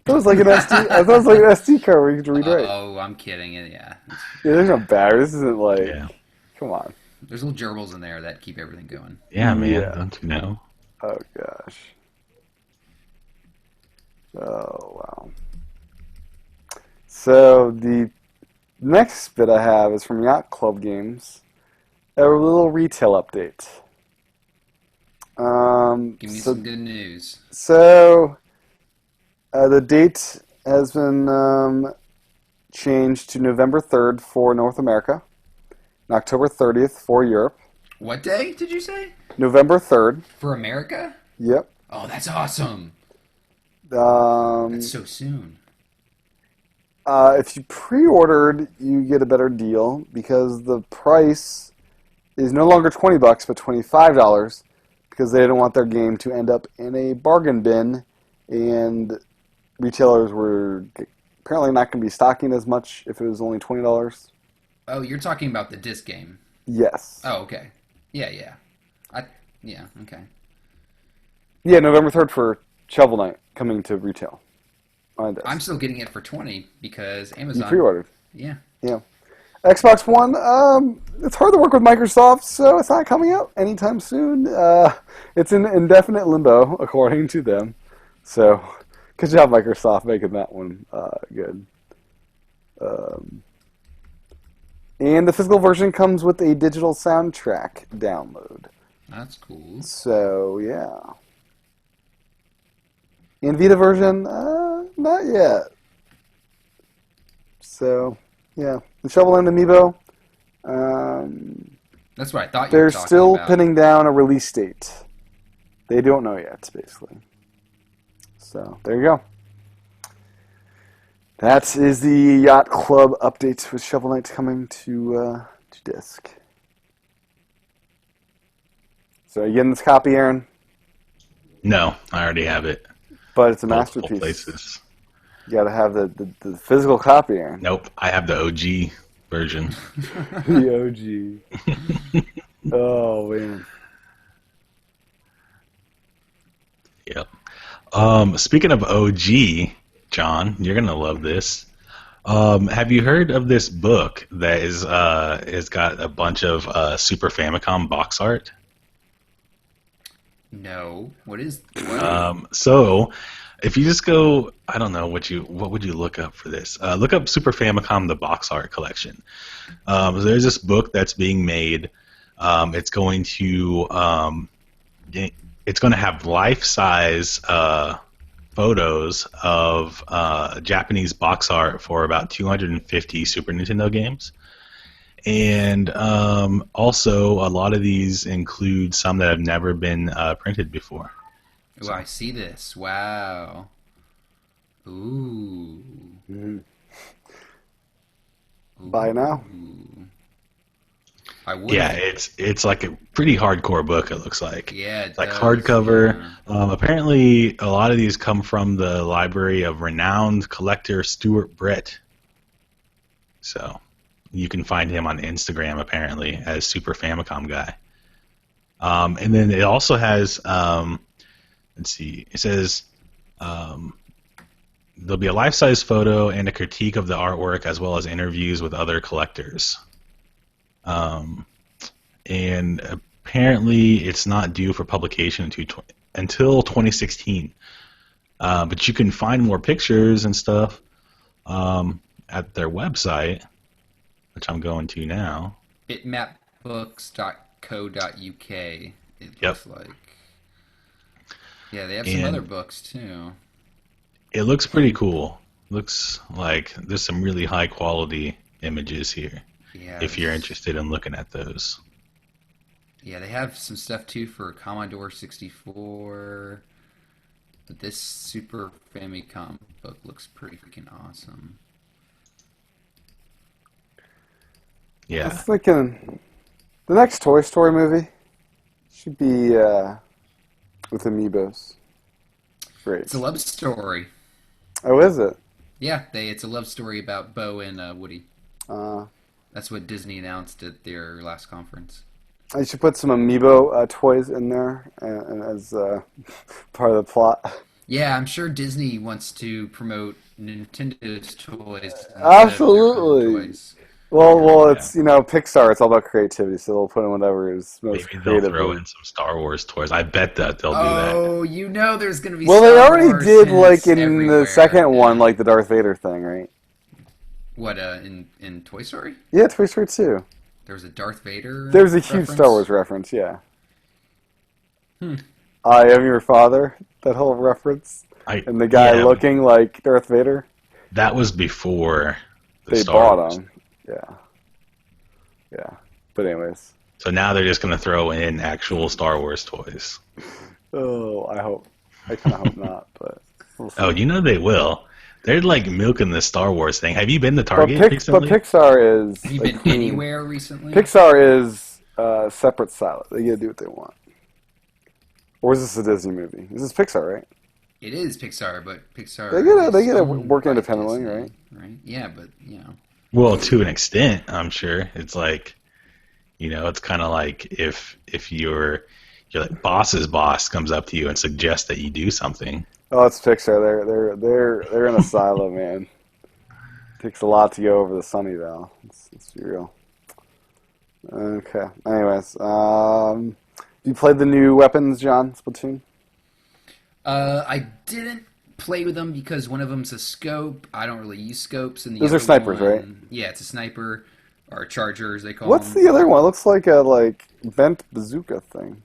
That was like an SD. I thought it was like an SD card where you could read write. Oh, I'm kidding. Yeah, Yeah, there's no battery. This isn't like. Yeah. Come on. there's little gerbils in there that keep everything going. Yeah, man. Yeah. Don't you know? Oh gosh. Oh wow. So the next bit I have is from Yacht Club Games. A little retail update. Give me So some good news. The date has been changed to November 3rd for North America, and October 30th for Europe. What day did you say? November 3rd. For America? Yep. Oh, that's awesome. Um, That's so soon. if you pre-ordered, you get a better deal because the price is no longer $20 but $25 because they didn't want their game to end up in a bargain bin, and retailers were apparently not going to be stocking as much if it was only $20. Oh, you're talking about the disc game. Yes. Oh, okay. Yeah. Yeah, okay. Yeah, November 3rd for Shovel Knight coming to retail. On this. I'm still getting it for 20 because You Amazon. pre-ordered. Yeah. Yeah. Xbox One, it's hard to work with Microsoft, so it's not coming out anytime soon. It's in indefinite limbo, according to them. So, good job, Microsoft, making that one good. And the physical version comes with a digital soundtrack download. That's cool. So, yeah. And Vita version, not yet. So, yeah. The Shovel Knight Amiibo, That's what I thought you were they're talking still about. pinning down a release date. They don't know yet, basically. So, there you go. That is the Yacht Club update with Shovel Knight coming to disc. So, you getting this copy, Aaron? No, I already have it. But it's a Multiple masterpiece. places. You gotta have the physical copy, Aaron. Nope, I have the OG version. The OG. Oh, man. Yep. Speaking of OG, John, you're gonna love this. Have you heard of this book that is got a bunch of Super Famicom box art? No. What? So if you just go, I don't know what would you look up for this? Look up Super Famicom the box art collection. There's this book that's being made. It's going to have life-size photos of Japanese box art for about 250 Super Nintendo games. And also, a lot of these include some that have never been printed before. Oh, I see this. Wow. Ooh. Mhm. Buy now. Ooh. I Yeah, would. it's like a pretty hardcore book. It looks like Yeah, it's it like does. hardcover. Yeah. Apparently, a lot of these come from the library of renowned collector Stuart Britt. So you can find him on Instagram apparently as Super Famicom Guy. And then it also has, let's see, it says um, there'll be a life-size photo and a critique of the artwork as well as interviews with other collectors. Um, and apparently it's not due for publication until 2016. But you can find more pictures and stuff at their website, which I'm going to now. Bitmapbooks.co.uk, it Yep. looks like. Yeah, they have some other And books too. it looks pretty cool. Looks like there's some really high quality images here Yeah, if you're this. interested in looking at those. Yeah, they have some stuff too for Commodore 64. But this Super Famicom book looks pretty freaking awesome. I was Yeah. thinking the next Toy Story movie should be with amiibos. It's Great. a love story. Oh, is it? Yeah, it's a love story about Bo and Woody. Uh, That's what Disney announced at their last conference. I should put some amiibo toys in there as part of the plot. Yeah, I'm sure Disney wants to promote Nintendo's toys instead of their own Absolutely. toys. Well, Yeah. it's Pixar. It's all about creativity, so they'll put in whatever is most Maybe they'll throw creatively. in some Star Wars toys. I bet that they'll do that. Oh, you know there's going to be Well, they Star already Wars did like hints in the everywhere. second one, Yeah. like the Darth Vader thing, right? What, in Toy Story? Yeah, Toy Story 2. There was a Darth Vader There's a huge Star reference? Wars reference, yeah. Hmm. I am your father. That whole reference, I and the guy yeah, looking like Darth Vader. that was before the They Star bought Wars. him. Yeah, yeah. But anyways, So now they're just going to throw in actual Star Wars toys. oh, I hope. I kind of hope not, but we'll Oh, see. you know they will. They're like milking the Star Wars thing. Have you been to But Target But recently? Pixar Have is you a been queen. anywhere recently? Pixar is separate silent. They get to do what they want. Or is this a Disney movie? This is Pixar, right? It is Pixar, but They Pixar get to is owned work by independently, Disney, right? right? Yeah, but Well, to an extent, I'm sure. It's like, it's kind of like if your like boss's boss comes up to you and suggests that you do something. Oh, it's Pixar. They're in a silo, man. Takes a lot to go over the Sunnyvale. Let's be real. Okay. Anyways, you played the new weapons, John? Splatoon. I didn't play with them because one of them's a scope. I don't really use scopes, and the Those are other snipers, right? one, yeah, it's a sniper or a charger, as they call What's them. the other one? It looks like a bent bazooka thing.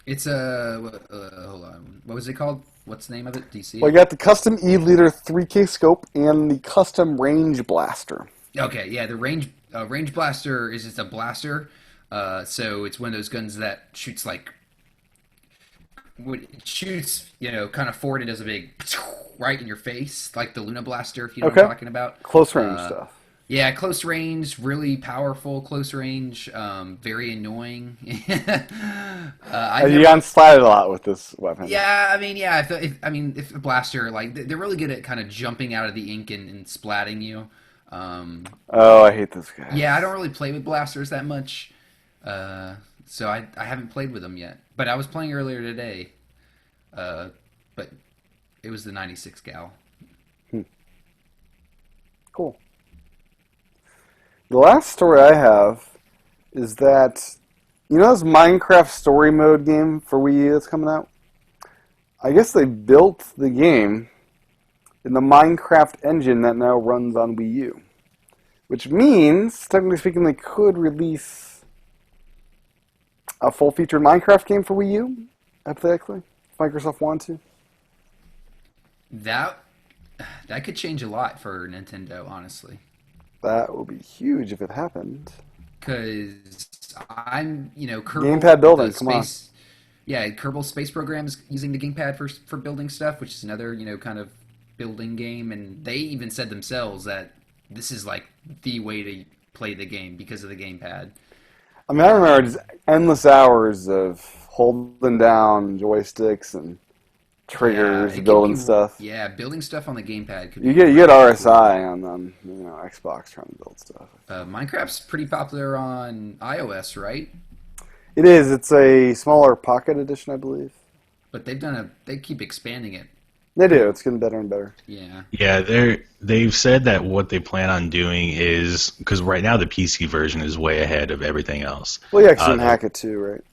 It's a hold on, what was it called? What's the name of it? Do you see Well, you it? got the custom E-liter 3K scope and the custom range blaster. Okay, yeah, the range blaster is just a blaster. So it's one of those guns that shoots like when it shoots, kind of forward. It does a big right in your face, like the Luna blaster, if you know what Okay. I'm talking about. Close range Uh, stuff. yeah, close range, really powerful close range, very annoying. I And you never. got slided a lot with this weapon. Yeah, I mean, yeah. If a blaster, like they're really good at kind of jumping out of the ink and splatting you. Oh, I hate this guy. Yeah, I don't really play with blasters that much, so I haven't played with them yet. But I was playing earlier today, but it was the 96 gal. Cool. The last story I have is that this Minecraft story mode game for Wii U that's coming out? I guess they built the game in the Minecraft engine that now runs on Wii U. Which means, technically speaking, they could release a full-featured Minecraft game for Wii U, hypothetically, if Microsoft wanted to. That that could change a lot for Nintendo, honestly. That would be huge if it happened. Because I'm, Kerbal, Gamepad building, the come on. space, yeah, Kerbal Space Program is using the gamepad for building stuff, which is another, kind of building game, and they even said themselves that this is like the way to play the game because of the gamepad. I mean, I remember just endless hours of holding down joysticks and triggers, it building can be, stuff. yeah, building stuff on the gamepad could You be get really RSI on them, Xbox trying to build stuff. Minecraft's pretty popular on iOS, right? It is. It's a smaller pocket edition, I believe. But they keep expanding it. They do. It's getting better and better. Yeah. Yeah, they've said that what they plan on doing is because right now the PC version is way ahead of everything else. Well, yeah, 'cause you can hack it too, right?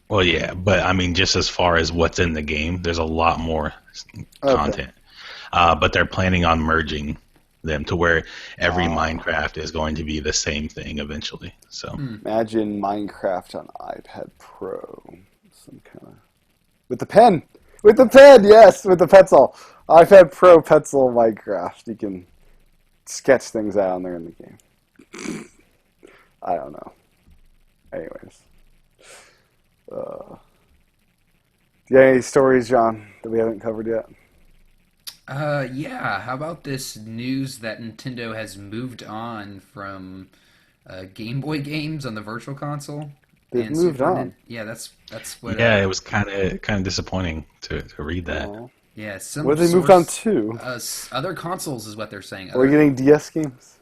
Well, yeah, but I mean, just as far as what's in the game, there's a lot more content. But they're planning on merging them to where every Minecraft is going to be the same thing eventually. So Imagine Minecraft on iPad Pro, some kind of with the pen, yes, with the pencil. iPad Pro pencil Minecraft. You can sketch things out on there in the game. I don't know. Anyways, do you have any stories, John, that we haven't covered yet? Yeah. How about this news that Nintendo has moved on from Game Boy games on the Virtual Console? They've and moved Super on. Yeah, that's what. yeah, it was kind of disappointing to read that. Aw. Yeah, some What have they moved on source- to? Other consoles is what they're saying. Are we getting DS games?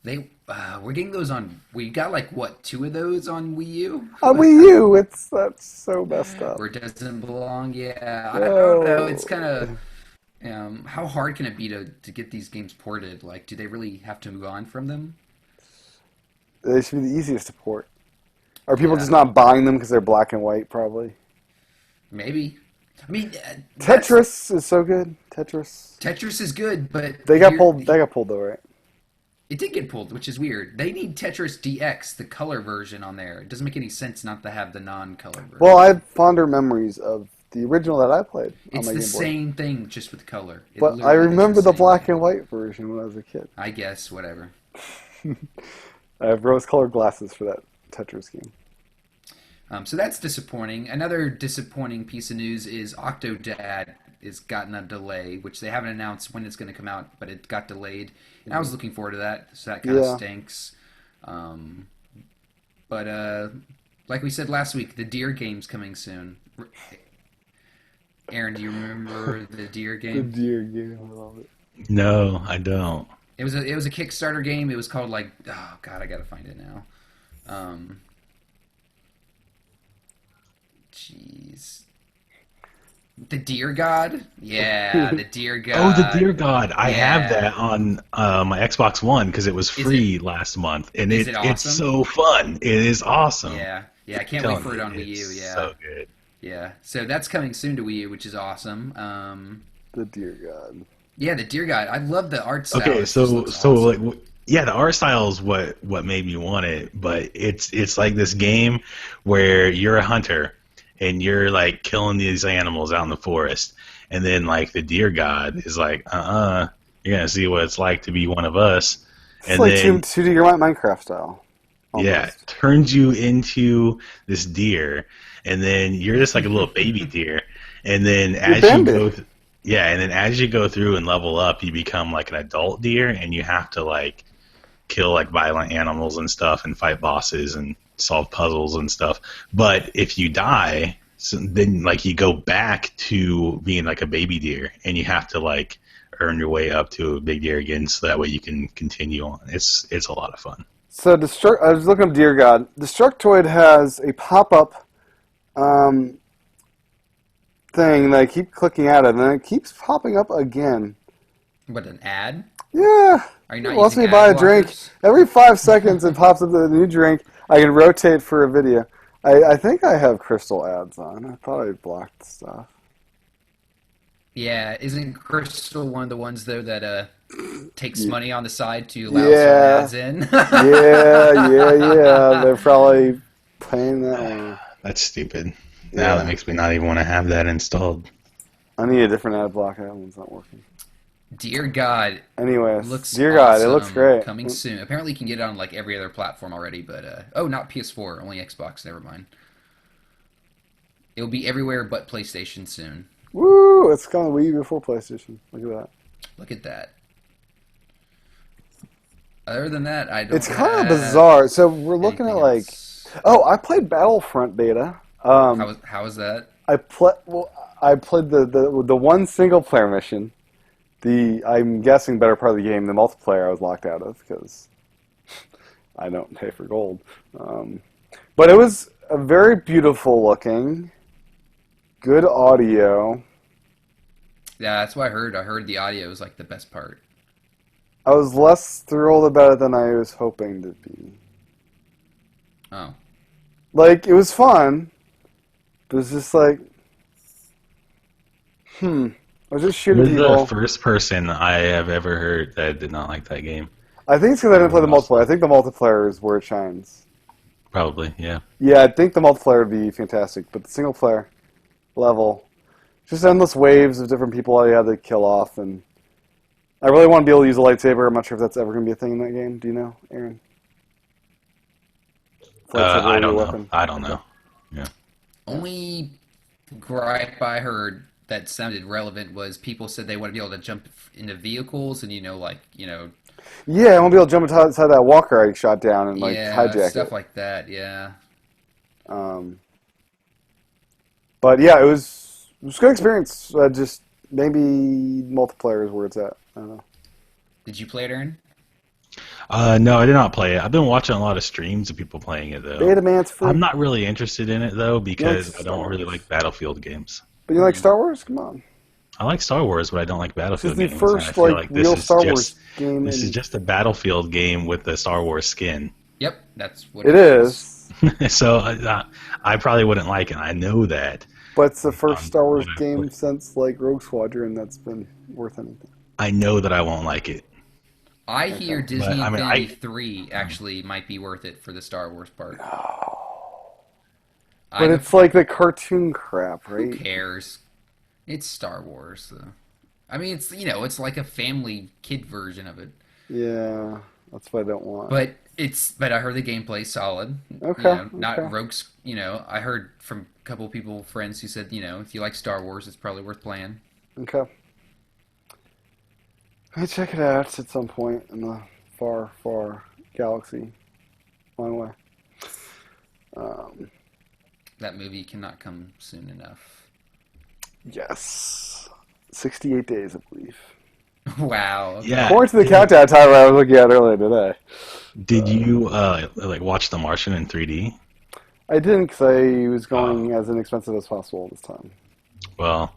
We're getting those on. We got like what, 2 of those on Wii U? On Wii U, that's so messed up. Where it doesn't belong. Yeah, I don't know. It's No. kind of. How hard can it be to get these games ported? Like, do they really have to move on from them? They should be the easiest to port. Are people Yeah. just not buying them because they're black and white, probably? Maybe. I mean, Tetris is so good. Tetris is good, but They got pulled though, right? It did get pulled, which is weird. They need Tetris DX, the color version, on there. It doesn't make any sense not to have the non-color version. Well, I have fonder memories of the original that I played on It's my the Game Boy. same thing, just with color. It But I literally is remember the same black thing. and white version when I was a kid. I guess, whatever. I have rose-colored glasses for that Tetris game. So that's disappointing. Another disappointing piece of news is Octodad has gotten a delay, which they haven't announced when it's going to come out, but it got delayed. And I was looking forward to that, so that kind of Yeah. stinks. But like we said last week, the Deer game's coming soon. Aaron, do you remember the Deer The game? deer game, I love it. No, I don't. It was a Kickstarter game. It was called like, oh god, I gotta find it now. Jeez. The Deer God? Yeah, the Deer God. Oh, the Deer God! I have Yeah. that on my Xbox One because it was Is free last month, and is it it's awesome? so fun. It is awesome. Yeah, I can't I'm wait for it telling on you, Wii U. it's Yeah, so good. yeah. So that's coming soon to Wii U, which is awesome. The deer god. Yeah, the Deer God. I love the art style. Okay, It so just looks so awesome. like yeah, the art style is what made me want it, but it's like this game where you're a hunter and you're like killing these animals out in the forest, and then like the Deer God is like, you're gonna see what it's like to be one of us, It's and like then 2D Minecraft style. yeah, Almost. turns you into this deer, and then you're just like a little baby deer, and then as you Bambi. go, and then as you go through and level up, you become like an adult deer, and you have to like kill like violent animals and stuff, and fight bosses and solve puzzles and stuff. But if you die, then like you go back to being like a baby deer, and you have to like earn your way up to a big deer again, so that way you can continue on. It's a lot of fun. So I was looking up Deer God. Destructoid has a pop-up thing that I keep clicking at it, and then it keeps popping up again. What, an ad? Yeah. Are you not It wants me using to buy ad a drink. blockers? Every 5 seconds it pops up with a new drink. I can rotate for a video. I think I have Crystal ads on. I thought I blocked stuff. Yeah, isn't Crystal one of the ones though that takes money on the side to allow Yeah. certain ads in? Yeah. They're probably paying that one. That's stupid. Yeah. Now that makes me not even want to have that installed. I need a different ad block. That one's not working. Dear God, Anyways, looks dear God, it looks awesome. great. Coming soon. Apparently, you can get it on like every other platform already, but oh, not PS4, only Xbox. Never mind. It'll be everywhere but PlayStation soon. Woo! It's kind of Wii before PlayStation. Look at that. Look at that. Other than that, I don't. It's kind of have bizarre. So we're looking at anything like, else. oh, I played Battlefront beta. How is that? I played the one single player mission. I'm guessing better part of the game, the multiplayer I was locked out of because I don't pay for gold. But it was a very beautiful looking, good audio. Yeah, that's what I heard. I heard the audio was like the best part. I was less thrilled about it than I was hoping to be. Oh, Like, it was fun, but it's just like, I was just shooting You're the people. first person I have ever heard that did not like that game. I think it's because I didn't play the multiplayer. I think the multiplayer is where it shines. Probably, yeah. Yeah, I think the multiplayer would be fantastic, but the single player level, just endless waves of different people you had to kill off, and I really want to be able to use a lightsaber. I'm not sure if that's ever going to be a thing in that game. Do you know, Aaron? Lightsaber I your don't know. weapon? I don't know. Yeah. only gripe I heard that sounded relevant was people said they want to be able to jump into vehicles and Yeah, I want to be able to jump inside that walker I shot down and like yeah, hijack stuff it. like that. Yeah. But yeah, it was a good experience. Just maybe multiplayer is where it's at. I don't know. Did you play it, Aaron? No, I did not play it. I've been watching a lot of streams of people playing it though. Betaman's free. I'm not really interested in it though because I Star don't really Wars. like Battlefield games. But you like Star Wars? Come on. I like Star Wars, but I don't like This Battlefield is the games. And I first feel like like this real is Star just, Wars game. This is just a Battlefield game with the Star Wars skin. Yep, that's what It is, So I probably wouldn't like it. I know that. but it's the first Star Wars but I- game since like Rogue Squadron that's been worth anything. I know that I won't like it. I hear Disney But, I mean, Infinity 3 actually might be worth it for the Star Wars part. But it's like the cartoon crap, who right? cares? It's Star Wars. So. I mean, it's like a family kid version of it. Yeah, that's what I don't want. But I heard the gameplay's solid. Okay, Not okay. rogues. I heard from a couple of people, friends who said, if you like Star Wars, it's probably worth playing. Okay. I check it out at some point in the far, far galaxy. Long way. That movie cannot come soon enough. Yes. 68 days, I believe. Wow. Yeah. According to the countdown timer I was looking at earlier today. Did you like watch The Martian in 3D? I didn't because I was going as inexpensive as possible this time. Well,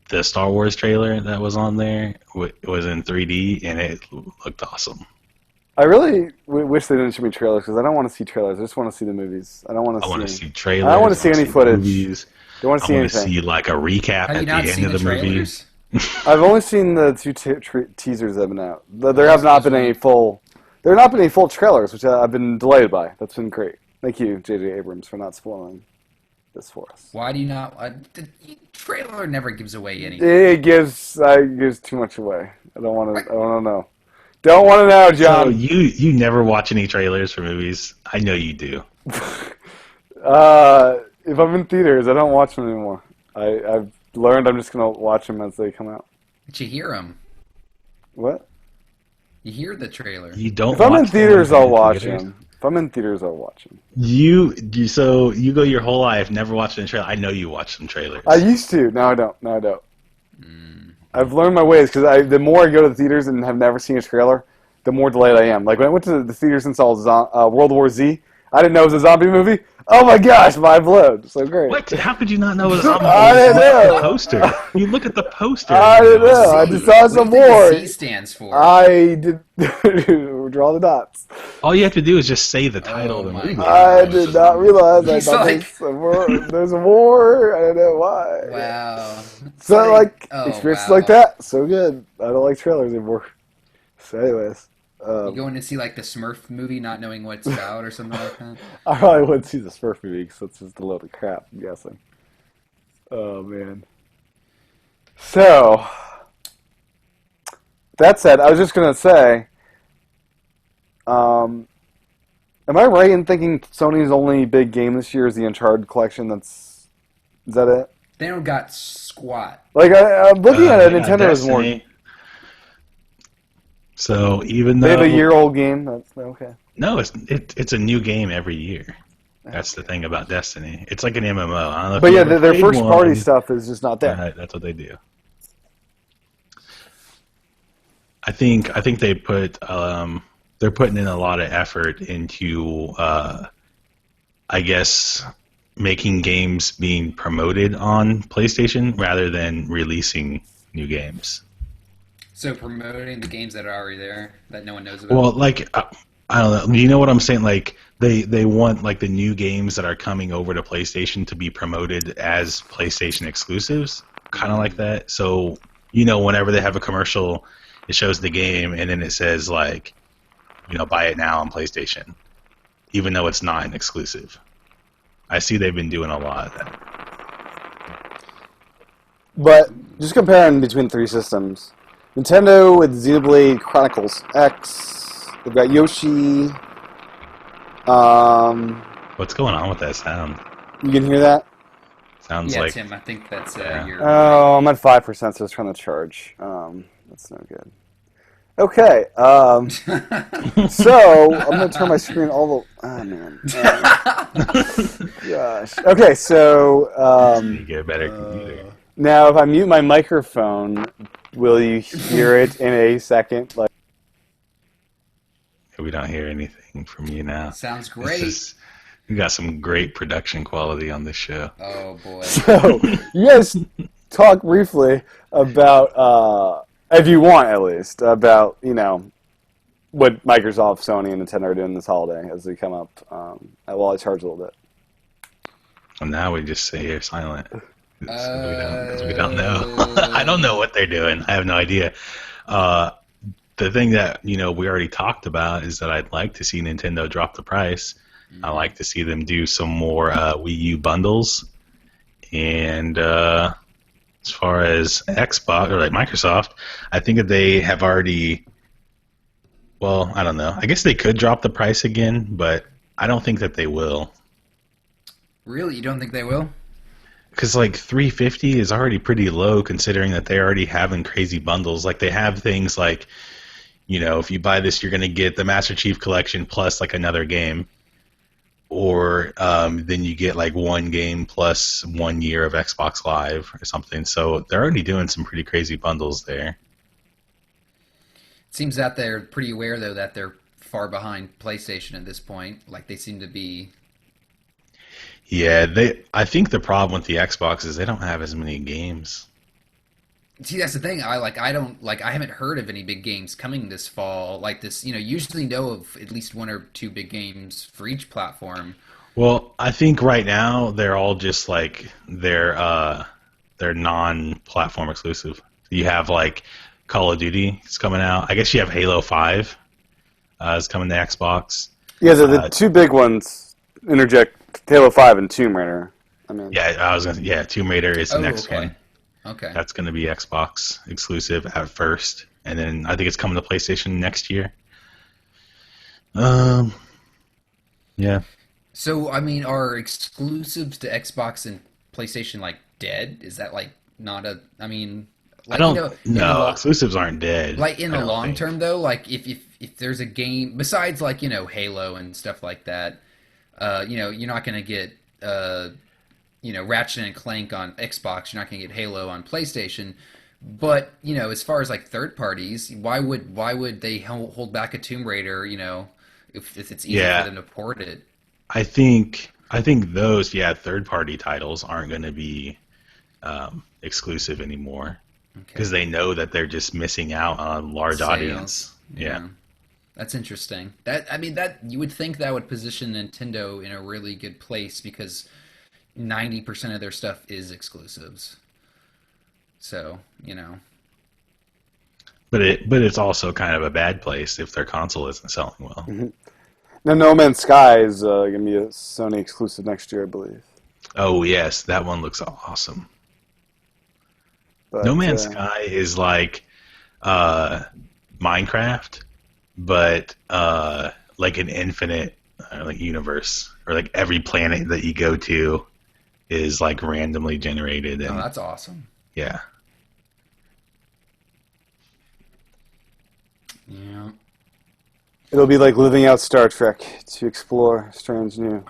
the Star Wars trailer that was on there was in 3D and it looked awesome. I really wish they didn't show me trailers because I don't want to see trailers. I just want to see the movies. I don't want to I see. want to see trailers. I don't want to see any footage. Movies. Don't want to I see want to anything. see like a recap Have you at not the end seen of the the movie. trailers? I've only seen the two teasers that have been out. There have not been any full. There have not been any full trailers, which I've been delighted by. That's been great. Thank you, J.J. Abrams, for not spoiling this for us. Why do you not? The trailer never gives away anything. It gives too much away. I don't want to. I don't know. Don't want to know, So John. you never watch any trailers for movies? I know you do. If I'm in theaters, I don't watch them anymore. I've learned I'm just gonna watch them as they come out. But you hear them. What? You hear the trailer. You don't. If I'm in watch them theaters, I'll watch theaters? them. If I'm in theaters, I'll watch them. So you go your whole life never watching a trailer. I know you watch some trailers. I used to. Now I don't. Now I don't. I've learned my ways because the more I go to the theaters and have never seen a trailer, the more delayed I am. Like when I went to the theaters and saw World War Z, I didn't know it was a zombie movie. Oh my gosh, mind blown. So great. What? How could you not know it was on I didn't know. the poster? You look at the poster. I didn't know. Z. I just saw some What do you think more. the Z stands for? I did draw the dots. All you have to do is just say the title Oh of the my movie. God. I did not realize. I He's thought like- there's a war. I don't know why. Wow. It's So like oh, experiences wow. like that, so good. I don't like trailers anymore. So anyways, You going to see like the Smurf movie, not knowing what it's about, or something like that? I probably wouldn't see the Smurf movie because it's just a load of crap. I'm guessing. Oh man. So That said, I was just gonna say, am I right in thinking Sony's only big game this year is the Uncharted collection? Is that it? They don't got squat. Like I'm looking at it, Yeah, Nintendo is more. Destiny. So even They though have a year-old game. That's okay. no, it's a new game every year. That's the thing about Destiny. It's like an MMO. I don't know if But you yeah, ever their played first one. party stuff is just not there. Right, that's what they do. I think they put they're putting in a lot of effort into I guess making games being promoted on PlayStation rather than releasing new games. So promoting the games that are already there that no one knows about. Well, like I don't know. You know what I'm saying? Like they want like the new games that are coming over to PlayStation to be promoted as PlayStation exclusives, kind of like that. So whenever they have a commercial, it shows the game and then it says like, buy it now on PlayStation, even though it's not an exclusive. I see they've been doing a lot of that. But just comparing between three systems, Nintendo with Xenoblade Chronicles X, they've got Yoshi. What's going on with that sound? You can hear that? Sounds yeah, like Tim, I think that's Yeah. your. Oh, I'm at 5%, so it's trying to charge. That's no good. Okay, so I'm going to turn my screen all the... Oh, man. Gosh. Okay, so you get a better computer. now if I mute my microphone, will you hear it in a second? Like, We don't hear anything from you now. Sounds This great. we got some great production quality on this show. Oh boy. so you guys talk briefly about, if you want at least, about, what Microsoft, Sony, and Nintendo are doing this holiday as they come up, while I charge a little bit. And now we just sit here silent. 'Cause we don't know. I don't know what they're doing. I have no idea. The thing that we already talked about is that I'd like to see Nintendo drop the price. I like to see them do some more Wii U bundles. And as far as Xbox or like Microsoft, I think that they have already. Well, I don't know. I guess they could drop the price again, but I don't think that they will. Really, you don't think they will? Because like $350 is already pretty low, considering that they're already having crazy bundles. Like they have things like, if you buy this, you're going to get the Master Chief Collection plus like another game, or then you get like one game plus 1 year of Xbox Live or something. So they're already doing some pretty crazy bundles there. It seems that they're pretty aware though that they're far behind PlayStation at this point. Like they seem to be. Yeah, I think the problem with the Xbox is they don't have as many games. See, that's the thing. I haven't heard of any big games coming this fall like this. Usually know of at least one or two big games for each platform. Well, I think right now they're all just like they're non-platform exclusive. You have like Call of Duty is coming out. I guess you have Halo 5 is coming to Xbox. Yeah, the two big ones interject Halo 5 and Tomb Raider. I mean, Tomb Raider is the next okay. one. Okay. That's going to be Xbox exclusive at first, and then I think it's coming to PlayStation next year. Yeah. So, I mean, are exclusives to Xbox and PlayStation like dead? Is that like not a? I mean, like, I don't. in the No, lo- exclusives aren't dead. like in I the don't long think. term though, like if there's a game besides like Halo and stuff like that, you're not gonna get Ratchet and Clank on Xbox. You're not gonna get Halo on PlayStation. But as far as like third parties, why would they hold back a Tomb Raider? If it's easy Yeah. for them to port it. I think those third party titles aren't going to be exclusive anymore because they know that they're just missing out on large Sales. audience. Yeah. That's interesting. That you would think that would position Nintendo in a really good place because 90% of their stuff is exclusives. So, But it's also kind of a bad place if their console isn't selling well. now No Man's Sky is going to be a Sony exclusive next year, I believe. Oh yes, that one looks awesome. But, No Man's Sky is like Minecraft, but like an infinite like universe, or like every planet that you go to is like randomly generated, Oh, and that's awesome. yeah. Yeah. It'll be like living out Star Trek to explore strange new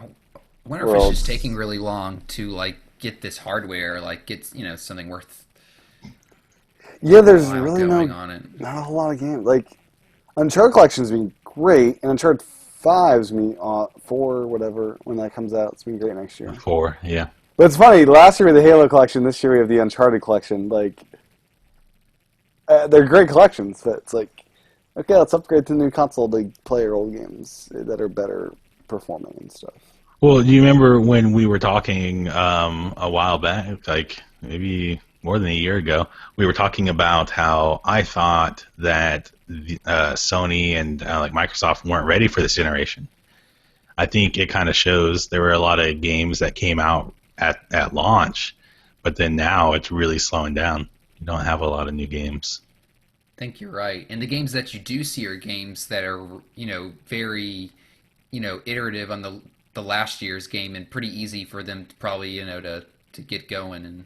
I wonder if it's just worlds. taking really long to like get this hardware, like get something worth Yeah, a there's while really going on it. not a whole lot of games. Like Uncharted Collection's been great, and Uncharted 5's been 4, whatever, when that comes out. It's been great next year. 4, yeah. But it's funny. Last year we had the Halo Collection. This year we have the Uncharted Collection. Like they're great collections, but it's like, okay, let's upgrade to the new console to play our old games that are better performing and stuff. Well, do you remember when we were talking a while back, like maybe more than a year ago, we were talking about how I thought that Sony and like Microsoft weren't ready for this generation. I think it kind of shows there were a lot of games that came out at launch, but then now it's really slowing down. You don't have a lot of new games. Think you're right. And the games that you do see are games that are, very, iterative on the last year's game and pretty easy for them to probably, to get going and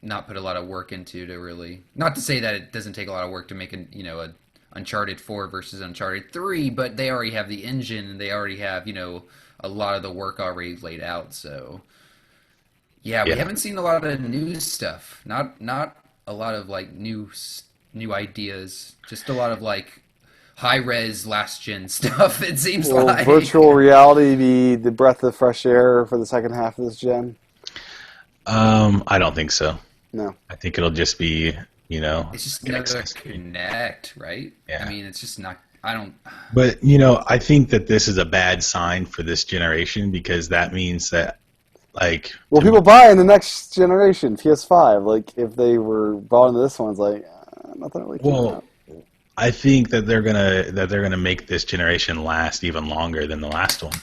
not put a lot of work into to really. Not to say that it doesn't take a lot of work to make a Uncharted 4 versus Uncharted 3, but they already have the engine and they already have, a lot of the work already laid out. So, yeah, we Yeah. haven't seen a lot of new stuff. Not a lot of like new ideas. Just a lot of like high res last gen stuff. It seems Will like virtual reality be the breath of fresh air for the second half of this gen? I don't think so. No. I think it'll just be, it's just an another accessory. Connect, right? Yeah. I mean, it's just not. I don't. But I think that this is a bad sign for this generation, because that means that, like, Will people buy in the next generation PS5? Like, if they were bought into this one, it's like nothing really came well, out. I think that they're gonna make this generation last even longer than the last one,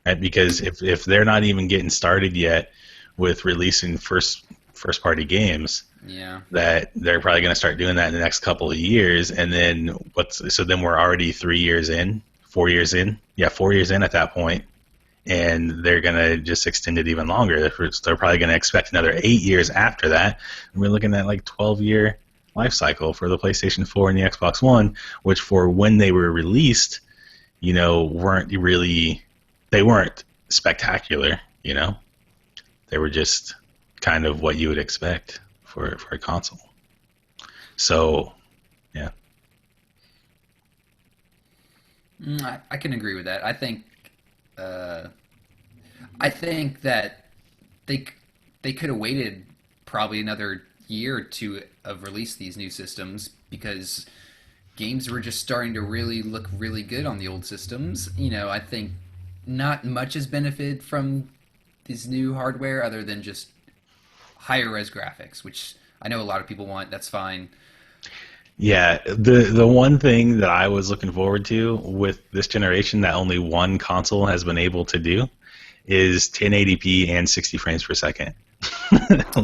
right? Because if they're not even getting started yet with releasing first party games, Yeah. that they're probably going to start doing that in the next couple of years, and then so then we're already 3 years in, 4 years in, yeah, 4 years in at that point, and they're going to just extend it even longer. They're probably going to expect another 8 years after that, and we're looking at like 12-year life cycle for the PlayStation 4 and the Xbox One, which for when they were released, they weren't spectacular, they were just kind of what you would expect for a console. So, yeah. I can agree with that. Uh, I think that they could have waited probably another year or two of release these new systems because games were just starting to really look really good on the old systems. I think not much has benefited from this new hardware other than just higher res graphics, which I know a lot of people want. That's fine. Yeah, the one thing that I was looking forward to with this generation that only one console has been able to do is 1080p and 60 frames per second.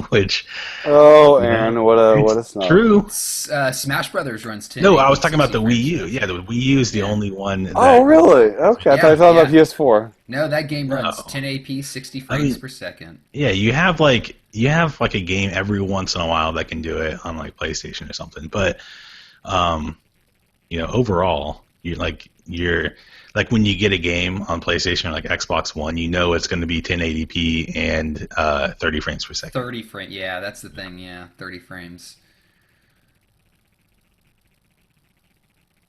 Which, Oh, Aaron, what a it's snub. true. Smash Brothers runs No, I 1080 was talking about 60 the Wii frames. U. Yeah, the Wii U is the Yeah. only one Oh, that. really? Okay, I thought you Yeah, were talking about yeah. PS4. No, that game runs No. 1080p 60 I frames mean, per second. yeah, you have like a game every once in a while that can do it on like PlayStation or something. But overall, you're like when you get a game on PlayStation or like Xbox One, it's going to be 1080p and 30 frames per second. 30 frame. Yeah, that's the thing. Yeah, 30 frames.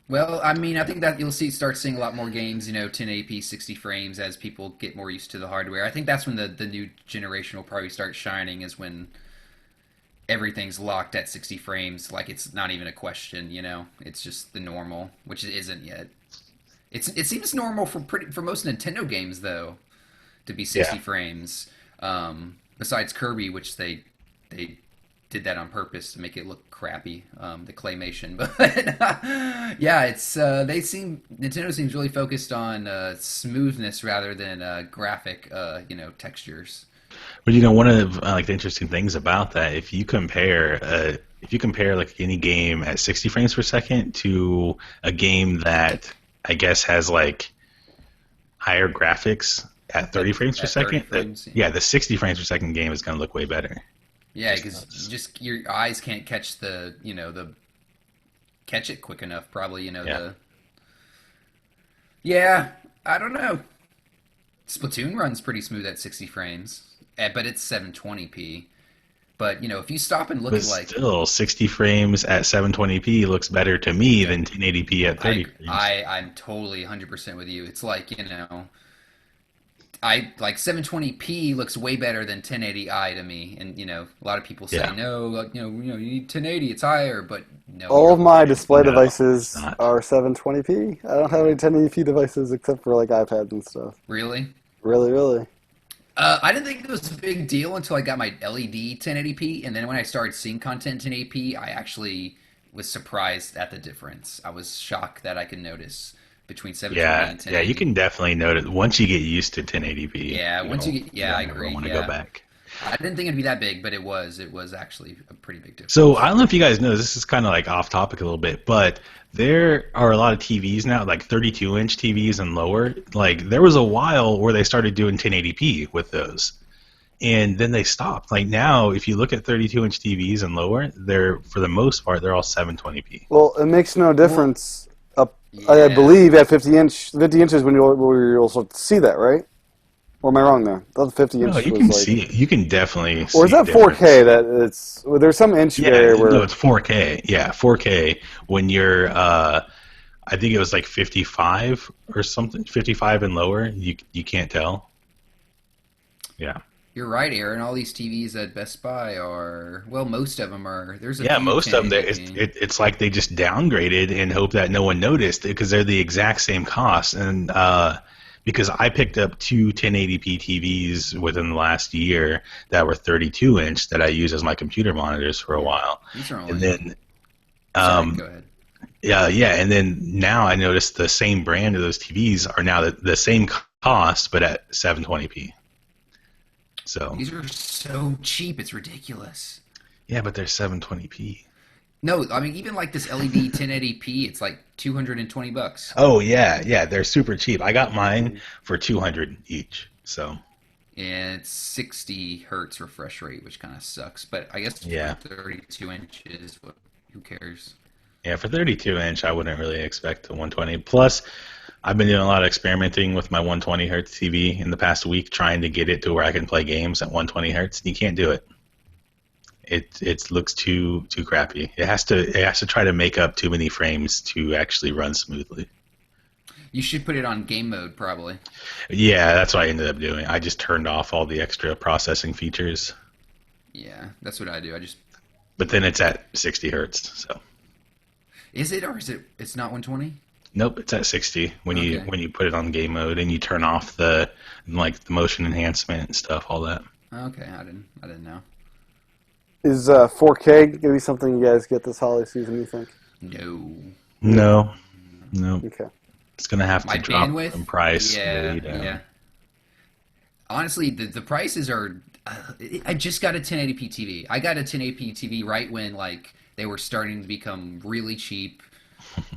Well, I mean, I think that you'll start seeing a lot more games, 1080p 60 frames as people get more used to the hardware. I think that's when the new generation will probably start shining, is when everything's locked at 60 frames, like it's not even a question. It's just the normal, which it isn't yet. It seems normal for most Nintendo games though to be 60 Yeah. frames. Besides Kirby, which they did that on purpose to make it look crappy, the claymation. But yeah, Nintendo seems really focused on smoothness rather than graphic, textures. But one of like the interesting things about that, if you compare if you compare like any game at 60 frames per second to a game that I guess has like higher graphics at 30 frames per At 30 second, frames, yeah, the 60 frames per second game is going to look way better. Yeah, because just your eyes can't catch the catch it quick enough. Probably, Yeah. Yeah, I don't know. Splatoon runs pretty smooth at 60 frames, but it's 720p. But if you stop and look But at like still, 60 frames at 720p looks better to me than 1080p at 30 frames. I'm totally 100% with you. It's like I like 720p looks way better than 1080i to me, and a lot of people say Yeah. no, like, you need 1080, it's higher, but no. All of my display No, devices it's not. are 720p. I don't have any 1080p devices except for like iPads and stuff. Really? Really, really. I didn't think it was a big deal until I got my LED 1080p, and then when I started seeing content 1080p, I actually was surprised at the difference. I was shocked that I could notice between 720 Yeah, and 1080. yeah, you can definitely notice once you get used to 1080p. Yeah, once you get, yeah, I agree. Want to Yeah. go back. I didn't think it'd be that big, but it was. It was actually a pretty big difference. So I don't know if you guys know, this is kind of like off topic a little bit, but there are a lot of TVs now, like 32-inch TVs and lower. Like there was a while where they started doing 1080p with those, and then they stopped. Like now, if you look at 32-inch TVs and lower, they're for the most part they're all 720p. Well, it makes no difference up. I Yeah. believe at 50 inches when you'll start to see that, right? Or am I wrong there? I thought 50 No, inches you was can like, see it. You can definitely see or is that difference. 4K? That it's there's some inch Yeah, area where no, it's 4K. Yeah, 4K when you're I think it was like 55 or something, 55 and lower, you can't tell. Yeah. You're right, Aaron. All these TVs at Best Buy are, well, most of them are. There's a Yeah, few most of them, 1080p. it's like they just downgraded and hope that no one noticed because they're the exact same cost. And because I picked up two 1080p TVs within the last year that were 32 inch that I use as my computer monitors for a while. These are only. And then, Sorry, go ahead. yeah, and then now I noticed the same brand of those TVs are now the same cost but at 720p. So These are so cheap. It's ridiculous. yeah, but they're 720p. No, I mean even like this LED 1080p, it's like $220. Oh yeah, they're super cheap. I got mine for 200 each. So And it's 60 hertz refresh rate, which kind of sucks. But I guess Yeah. for 32 inches, who cares? yeah, for 32 inch, I wouldn't really expect a 120. Plus, I've been doing a lot of experimenting with my 120 hertz TV in the past week, trying to get it to where I can play games at 120 hertz. You can't do it. It looks too crappy. It has to try to make up too many frames to actually run smoothly. You should put it on game mode, probably. Yeah, that's what I ended up doing. I just turned off all the extra processing features, Yeah, that's what I do. but then it's at 60 hertz. So Is it, or is it? It's not 120. nope, it's at 60 when Okay. you put it on game mode and you turn off the motion enhancement and stuff, all that. Okay, I didn't know. is 4K gonna be something you guys get this holiday season? You think? No. No, Okay. it's gonna have to My drop bandwidth? in price. Yeah, way down. yeah. Honestly, the prices are. I just got a 1080p TV. I got a 1080p TV right when like they were starting to become really cheap.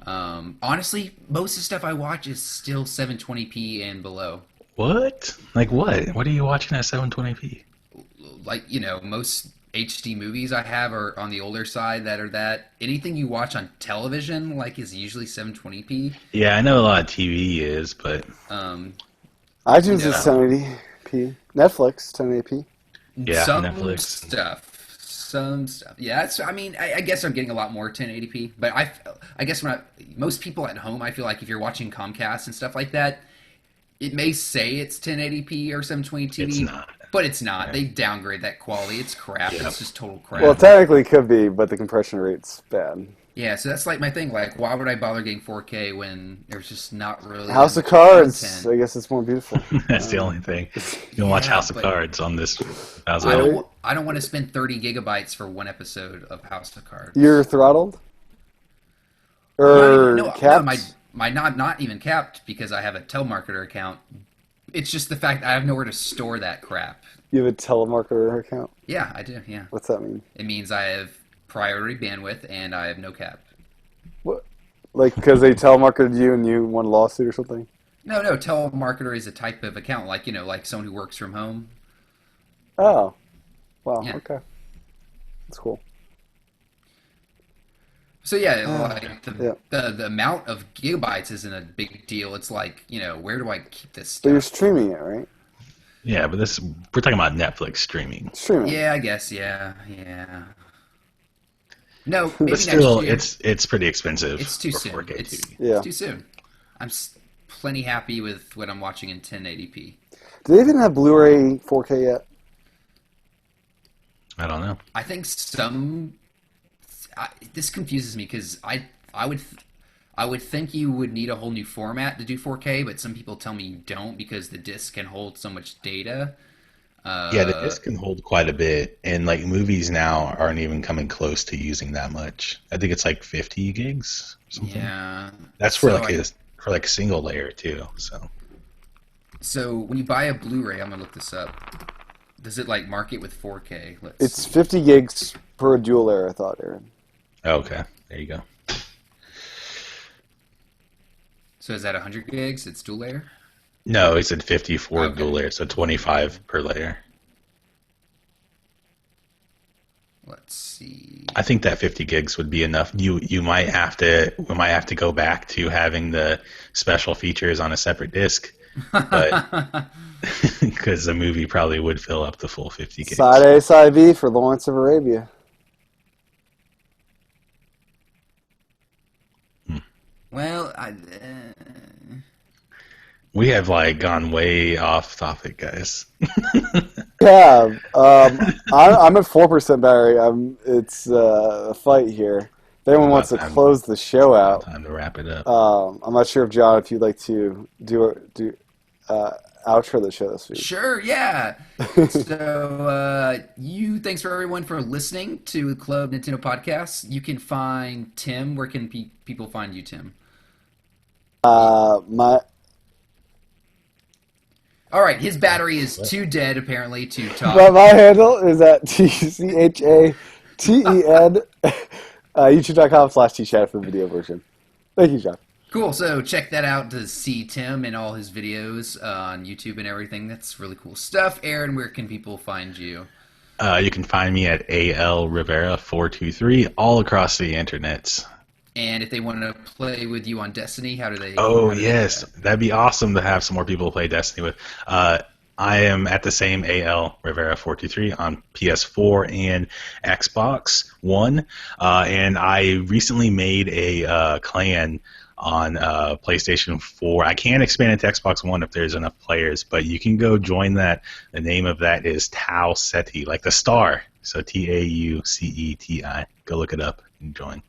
Honestly, most of the stuff I watch is still 720p and below. What? Like what? What are you watching at 720p? Like most HD movies I have are on the older side that are that. Anything you watch on television like is usually 720p. Yeah, I know a lot of TV is, but iTunes Yeah. is 1080p. Netflix 1080p. Yeah, some Netflix. some stuff. Yeah, that's. I mean, I guess I'm getting a lot more 1080p, but I guess most people at home, I feel like if you're watching Comcast and stuff like that, it may say it's 1080p or 720 TV, It's not. but it's not. They downgrade that quality. It's crap. Yeah. It's just total crap. Well, technically it could be, but the compression rate's bad. Yeah, so that's like my thing. Like, why would I bother getting 4K when there's just not really House that of much Cards. content? I guess it's more beautiful. That's the only thing. You can watch Yeah, House of but- Cards on this. Really? I don't want to spend 30 gigabytes for one episode of House of Cards. You're throttled? Not Or even- no, capped? No, my not even capped because I have a telemarketer account. It's just the fact I have nowhere to store that crap. You have a telemarketer account? Yeah, I do. Yeah, What's that mean? it means I have priority bandwidth, and I have no cap. What? Like because they telemarketed you and you won a lawsuit or something? No, no, telemarketer is a type of account, like like someone who works from home. Oh, wow. Yeah. Okay, that's cool. So yeah, like Yeah, the amount of gigabytes isn't a big deal. It's like, where do I keep this but you're stuff? streaming it, right? Yeah, but we're talking about Netflix streaming. Streaming. Yeah, I guess. Yeah, yeah. No, But maybe next still, year. it's pretty expensive It's too for soon. 4K It's TV. Yeah. too soon. I'm plenty happy with what I'm watching in 1080p. Do they even have Blu-ray 4K yet? I don't know. I think this confuses me because I would think you would need a whole new format to do 4K, but some people tell me you don't because the disc can hold so much data. Yeah, the disc can hold quite a bit, and like movies now aren't even coming close to using that much. I think it's like 50 gigs or something. Yeah. That's for So like for like a single layer too. So when you buy a Blu-ray, I'm gonna look this up. Does it like mark it with 4K? Let's It's see. 50 gigs per dual layer, I thought, Aaron. Okay, there you go. So is that 100 gigs? It's dual layer? No, he said 54 Okay. dual layer, so 25 per layer. Let's see. I think that 50 gigs would be enough. We might have to go back to having the special features on a separate disc, but because the movie probably would fill up the full 50 gigs. Side A, side B for Lawrence of Arabia. Well, We have like gone way off topic, guys. Yeah, I'm at 4% battery. It's a fight here. If anyone wants to About time. close the show out, Time to wrap it up. I'm not sure if John, if you'd like to do outro the show this week. sure, yeah. So, thanks for everyone for listening to Club Nintendo Podcast. You can find Tim. Where can people find you, Tim? My All right, his battery is too dead apparently to talk. my handle is at TCHATEN, youtube.com/tchat for the video version. Thank you, John. Cool. So check that out to see Tim and all his videos on YouTube and everything. That's really cool stuff. Aaron, where can people find you? You can find me at AL Rivera 423 all across the internet. And if they want to play with you on Destiny, how do they? Oh how do they do yes, that? that'd be awesome to have some more people to play Destiny with. I am at the same AL Rivera 423 on PS4 and Xbox One, and I recently made a clan on PlayStation 4. I can expand it to Xbox One if there's enough players, but you can go join that. The name of that is Tau Ceti, like the star. So TAUCETI. Go look it up and join.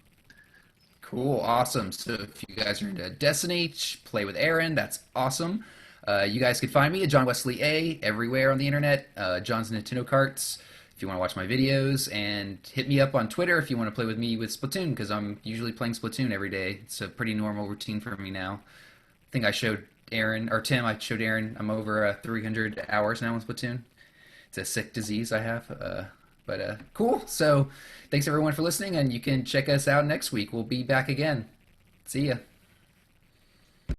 Cool, awesome. So if you guys are into Destiny, play with Aaron. That's awesome. You guys can find me at John Wesley A everywhere on the internet. John's Nintendo Carts if you want to watch my videos, and hit me up on Twitter if you want to play with me with Splatoon, because I'm usually playing Splatoon every day. It's a pretty normal routine for me now. I think I showed Aaron, or Tim, I showed Aaron, I'm over 300 hours now in Splatoon. It's a sick disease I have. But cool. So thanks everyone for listening, and you can check us out next week. We'll be back again. See ya.